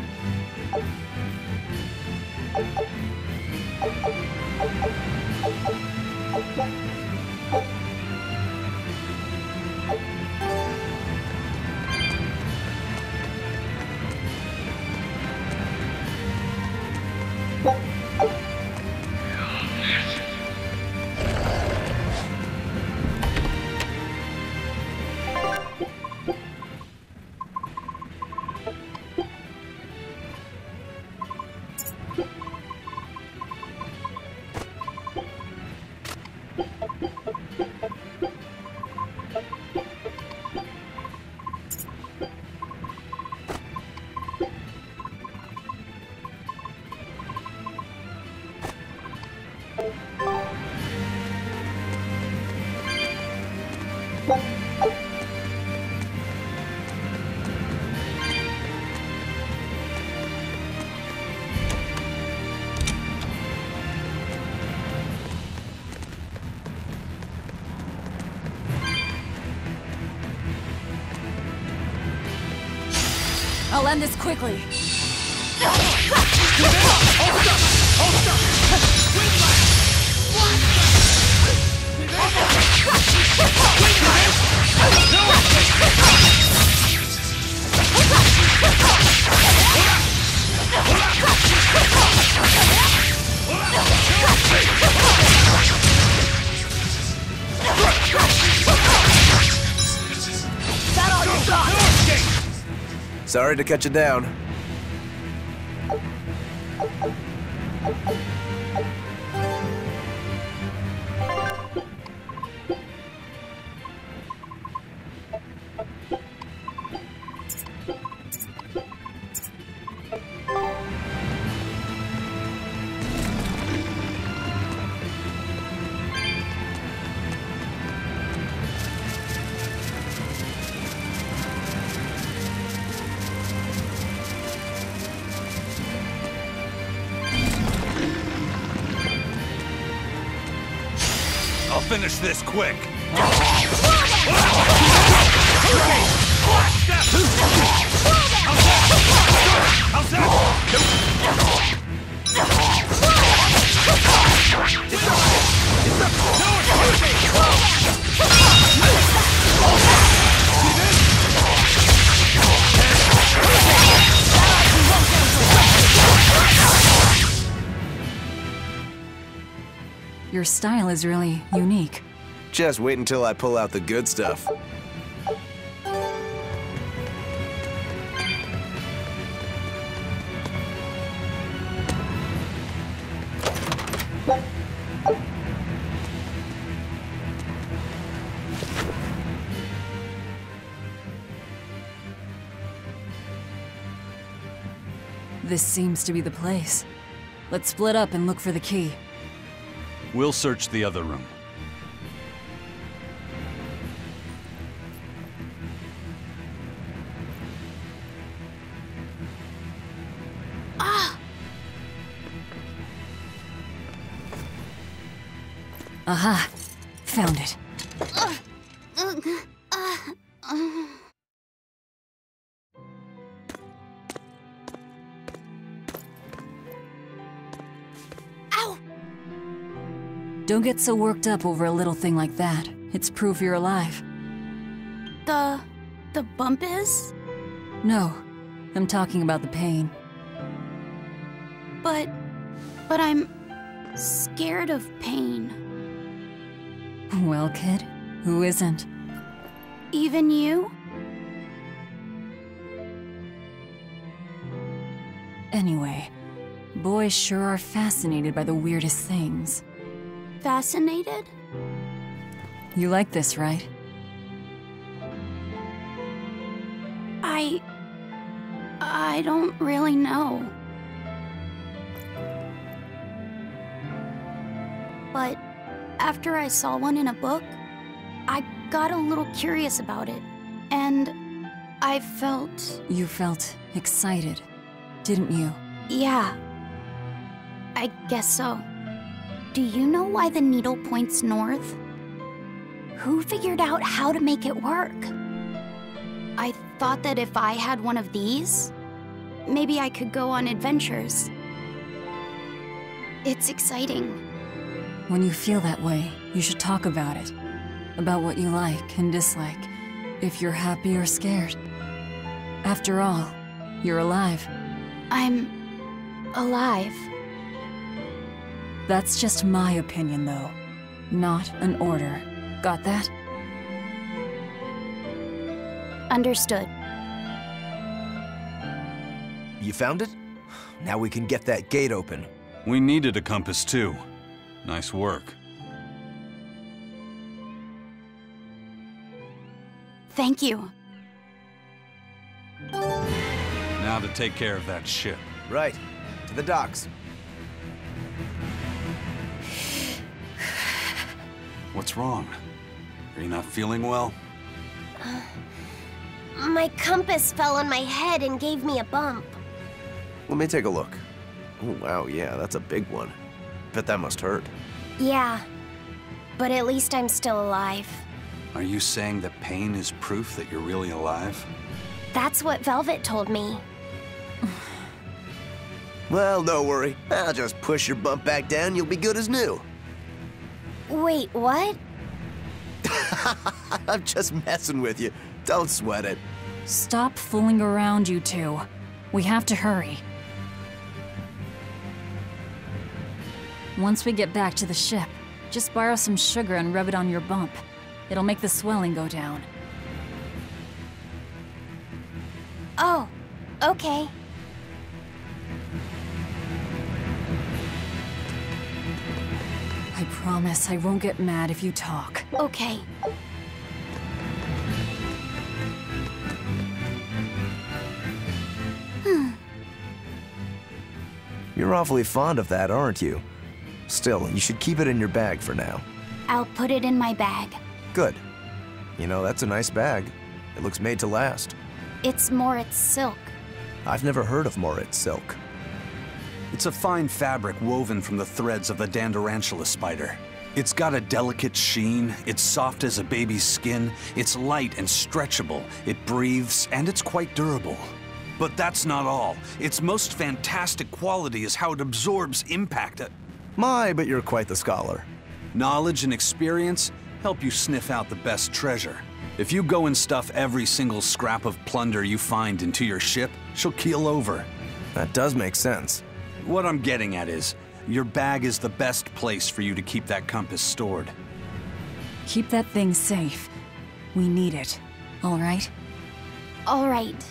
I'll end this quickly. Sorry to cut you down. Finish this quick. Your style is really unique. Just wait until I pull out the good stuff. This seems to be the place. Let's split up and look for the key. We'll search the other room. Aha! Found it. Ow! Don't get so worked up over a little thing like that. It's proof you're alive. The bump is? No, I'm talking about the pain. But I'm scared of pain. Well, kid, who isn't? Even you? Anyway, boys sure are fascinated by the weirdest things. Fascinated? You like this, right? I don't really know. But after I saw one in a book, I got a little curious about it, and I felt... You felt excited, didn't you? Yeah. I guess so. Do you know why the needle points north? Who figured out how to make it work? I thought that if I had one of these, maybe I could go on adventures. It's exciting. When you feel that way, you should talk about it. About what you like and dislike. If you're happy or scared. After all, you're alive. I'm... alive. That's just my opinion, though. Not an order. Got that? Understood. You found it? Now we can get that gate open. We needed a compass too. Nice work. Thank you. Now to take care of that ship. Right. To the docks. What's wrong? Are you not feeling well? My compass fell on my head and gave me a bump. Let me take a look. Oh, wow, yeah, that's a big one. Bet that must hurt. Yeah, but at least I'm still alive. Are you saying that pain is proof that you're really alive? That's what Velvet told me. Well, don't worry. I'll just push your bump back down, you'll be good as new. Wait, what? I'm just messing with you. Don't sweat it. Stop fooling around, you two. We have to hurry. Once we get back to the ship, just borrow some sugar and rub it on your bump. It'll make the swelling go down. Oh, okay. I promise I won't get mad if you talk. Okay. You're awfully fond of that, aren't you? Still, you should keep it in your bag for now. I'll put it in my bag. Good. You know, that's a nice bag. It looks made to last. It's Moritz silk. I've never heard of Moritz silk. It's a fine fabric woven from the threads of the Dandarantula spider. It's got a delicate sheen, it's soft as a baby's skin, it's light and stretchable, it breathes, and it's quite durable. But that's not all. Its most fantastic quality is how it absorbs impact. My, but you're quite the scholar. Knowledge and experience help you sniff out the best treasure. If you go and stuff every single scrap of plunder you find into your ship, she'll keel over. That does make sense. What I'm getting at is, Your bag is the best place for you to keep that compass stored. Keep that thing safe. We need it, all right? All right.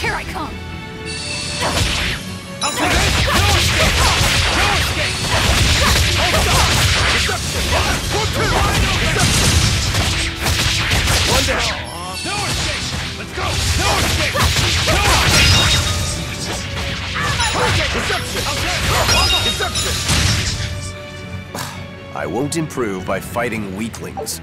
Here I come! I'll take it! No escape! No escape! Hold on! Deception! 1, 2! One down! No escape! Let's go! No escape! No escape! Target! Deception! Deception! I won't improve by fighting weaklings.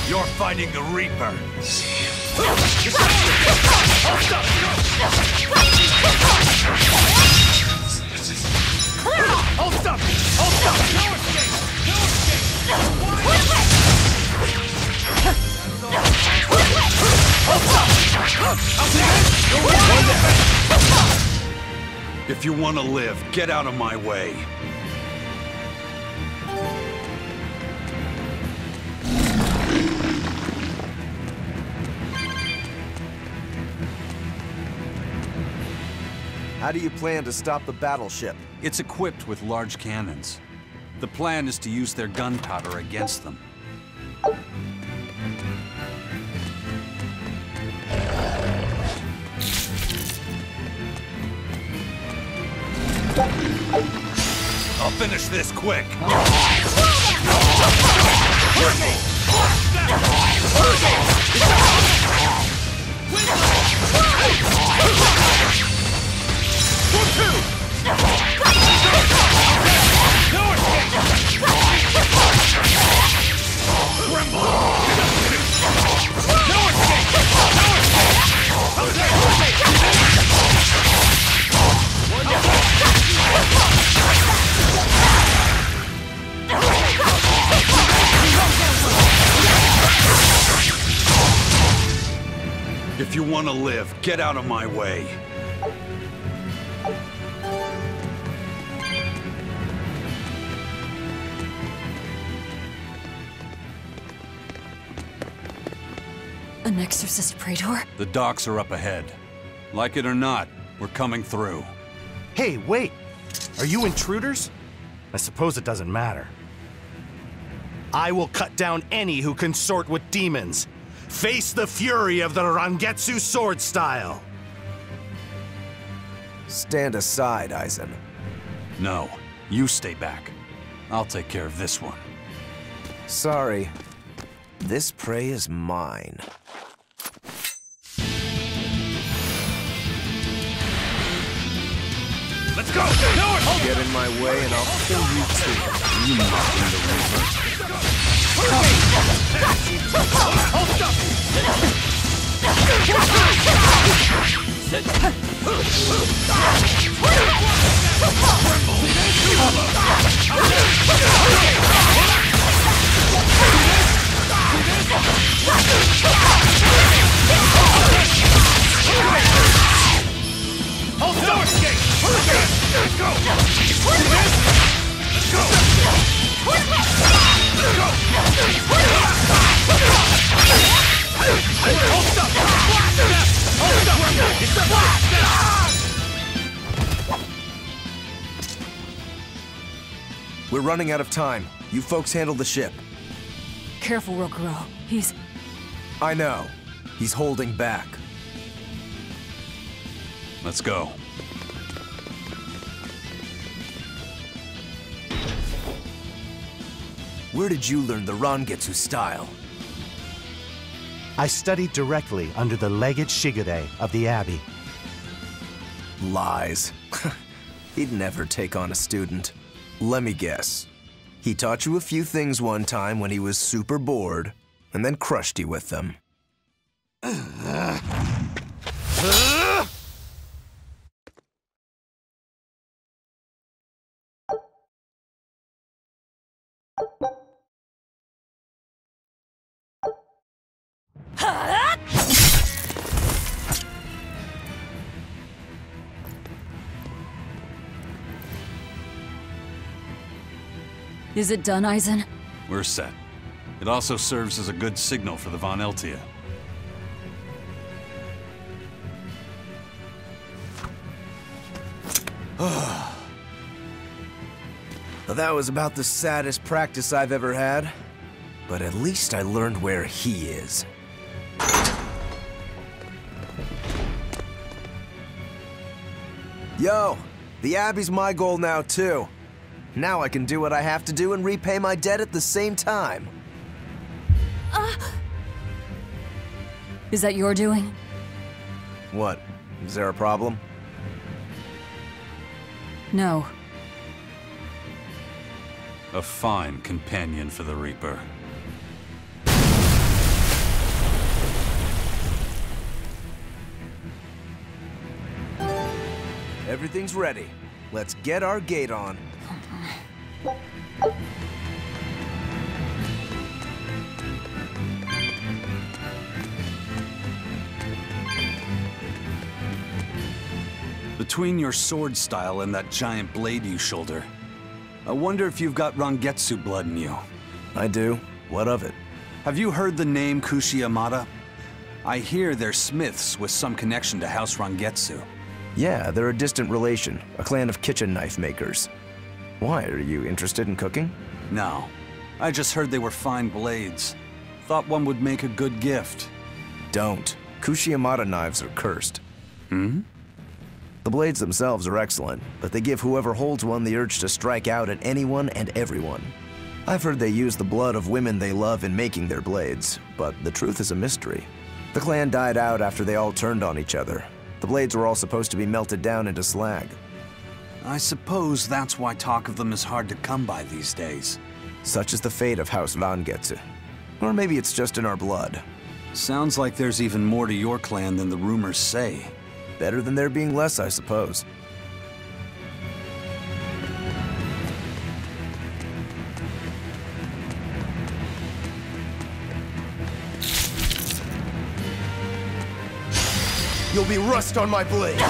You're fighting the Reaper. Hold up! Hold up! No escape! No escape! If you want to live, get out of my way. How do you plan to stop the battleship? It's equipped with large cannons. The plan is to use their gunpowder against them. I'll finish this quick. want to live, get out of my way. An exorcist Praetor? The docks are up ahead. Like it or not, we're coming through. Hey, wait! Are you intruders? I suppose it doesn't matter. I will cut down any who consort with demons. Face the fury of the Rangetsu sword style! Stand aside, Aizen. No, you stay back. I'll take care of this one. Sorry. This prey is mine. Let's go! North! Get in my way and I'll kill you too. You mocking the Reaper. Hold up! Hold the door escape! Let's go! Let's go! Hold up! Hold up! It's a We're running out of time. You folks handle the ship. Careful, Rokuro. He's... I know. He's holding back. Let's go. Where did you learn the Rangetsu style? I studied directly under the Legate Shigure of the Abbey. Lies. He'd never take on a student. Let me guess. He taught you a few things one time when he was super bored, and then crushed you with them. Is it done, Aizen? We're set. It also serves as a good signal for the Von Eltia. Well, that was about the saddest practice I've ever had. But at least I learned where he is. Yo, the Abbey's my goal now too. Now I can do what I have to do and repay my debt at the same time. Is that your doing? What? Is there a problem? No. A fine companion for the Reaper. Everything's ready. Let's get our gate on. Between your sword style and that giant blade you shoulder, I wonder if you've got Rangetsu blood in you. I do. What of it? Have you heard the name Kushi-Yamada? I hear they're smiths with some connection to House Rangetsu. Yeah, they're a distant relation, a clan of kitchen knife makers. Why, are you interested in cooking? No. I just heard they were fine blades. Thought one would make a good gift. Don't. Kushi-Yamada knives are cursed. Hmm? The blades themselves are excellent, but they give whoever holds one the urge to strike out at anyone and everyone. I've heard they use the blood of women they love in making their blades, but the truth is a mystery. The clan died out after they all turned on each other. The blades were all supposed to be melted down into slag. I suppose that's why talk of them is hard to come by these days. Such is the fate of House Rangetsu. Or maybe it's just in our blood. Sounds like there's even more to your clan than the rumors say. Better than there being less, I suppose. you'll be rust on my blade. Who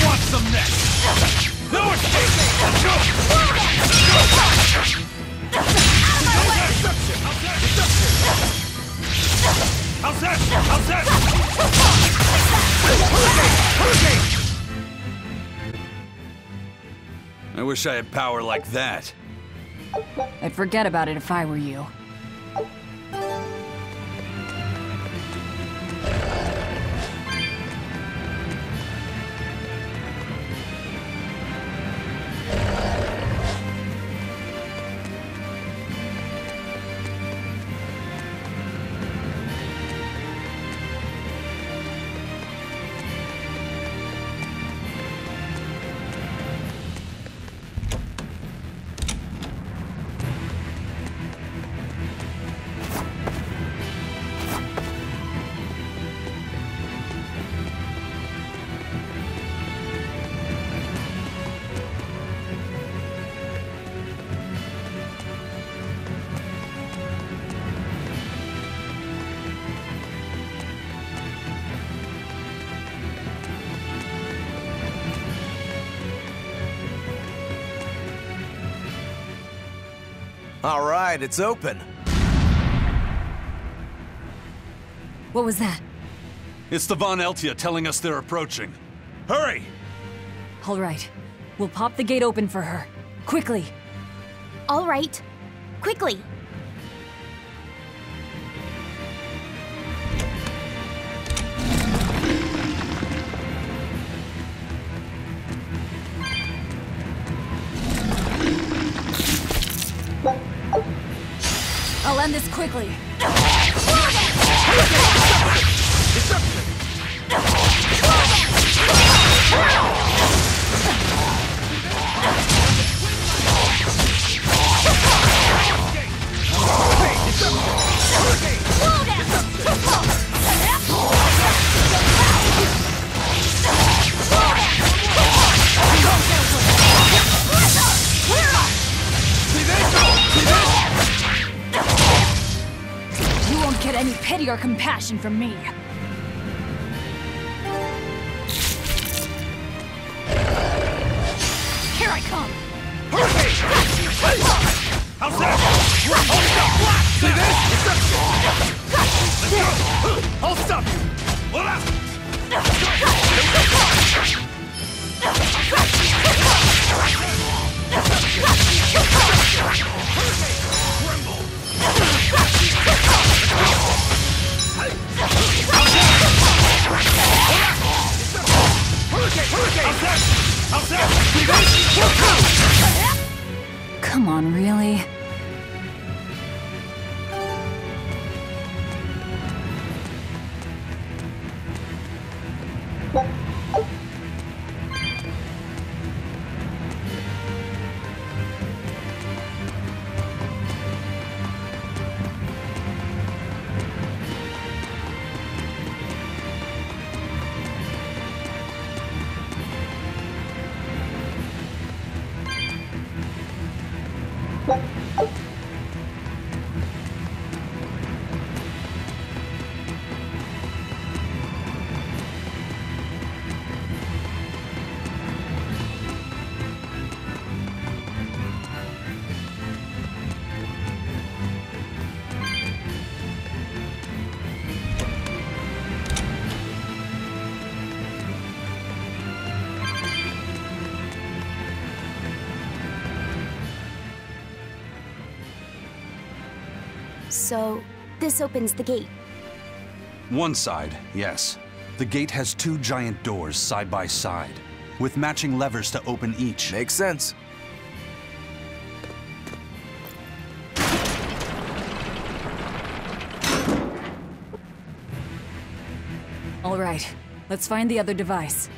wants some next? No escape! Let's go! How's that? How's that? I wish I had power like that. I'd forget about it if I were you. All right, it's open. What was that? It's the Von Eltia telling us they're approaching. Hurry! All right. We'll pop the gate open for her. Quickly! All right. Quickly! I'll end this quickly. You won't get any pity or compassion from me. Here I come! How's that? See this? Let's go! I'll stop you! Hold up! Come on, really? So, this opens the gate. One side, yes. The gate has two giant doors side by side, with matching levers to open each. Makes sense. All right, let's find the other device.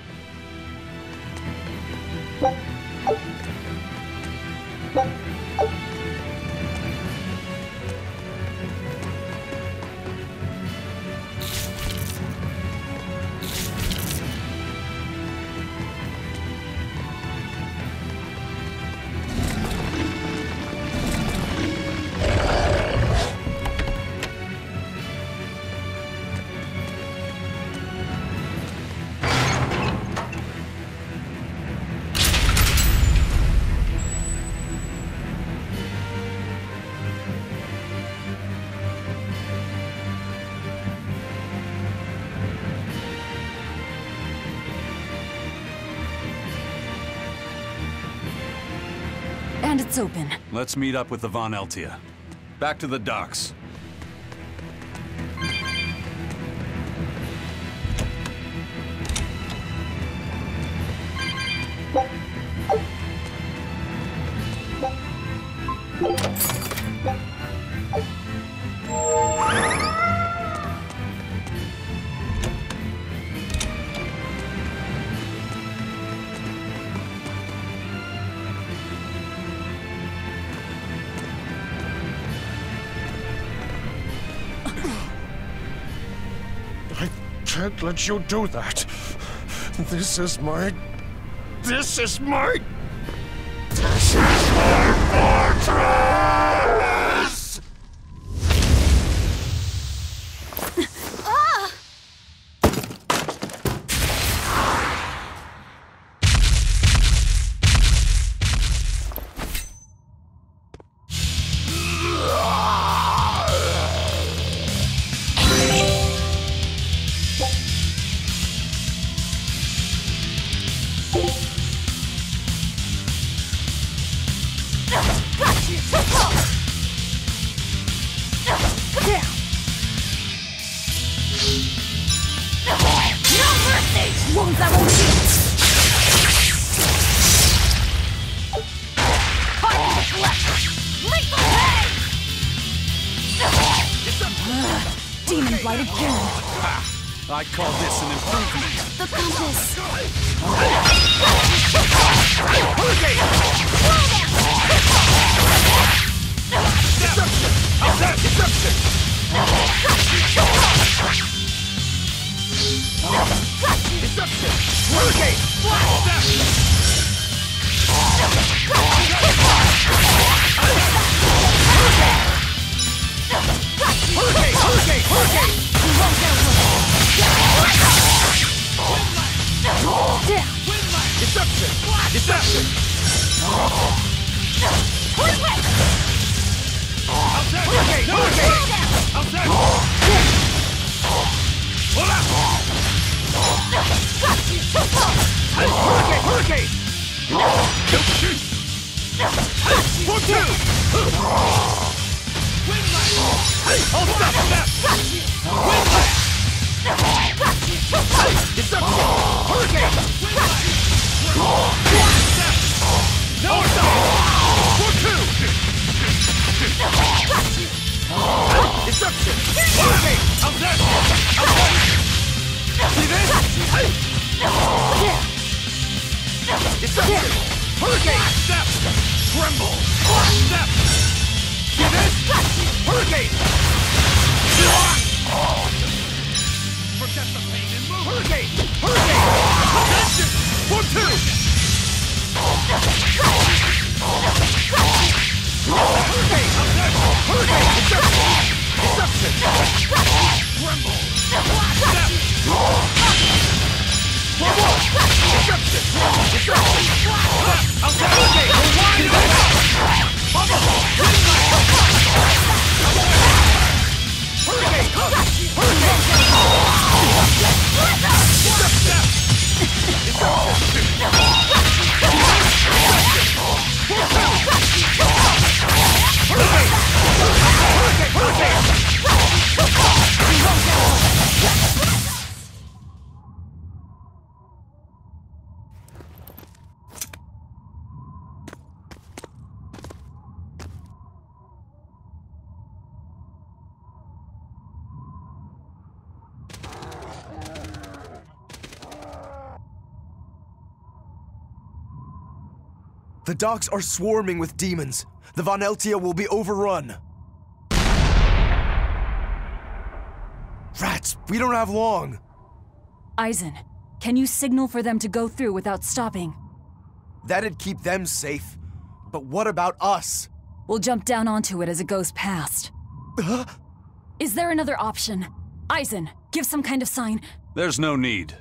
And it's open. Let's meet up with the Von Eltia. Back to the docks. I can't let you do that. This is my fortress! Demon blight again. I call this an improvement. The compass. The docks are swarming with demons. The Von Eltia will be overrun. Rats, we don't have long. Eisen, can you signal for them to go through without stopping? That'd keep them safe. But what about us? We'll jump down onto it as it goes past. Is there another option? Eisen, give some kind of sign. There's no need.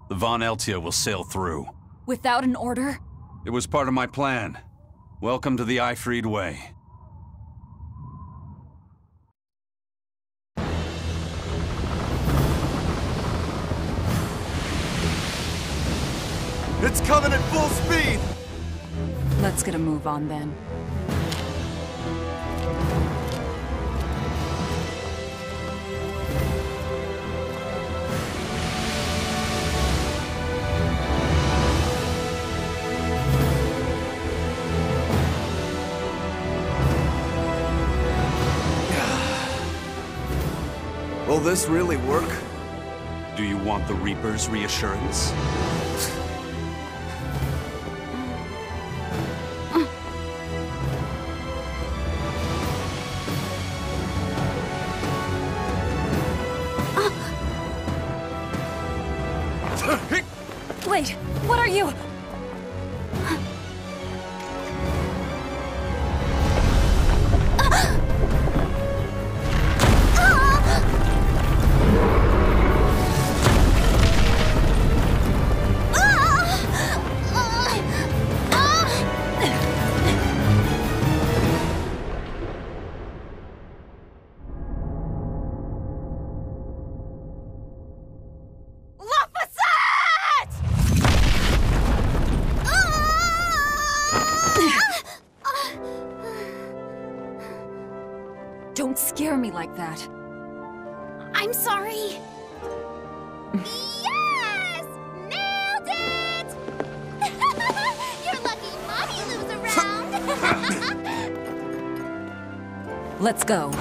The Von Eltia will sail through. Without an order? It was part of my plan. Welcome to the Ifried Way. It's coming at full speed! Let's get a move on then. Will this really work? Do you want the Reaper's reassurance? Wait, what are you? Don't scare me like that. I'm sorry. Yes! Nailed it! You're lucky Mommy lives around. Let's go.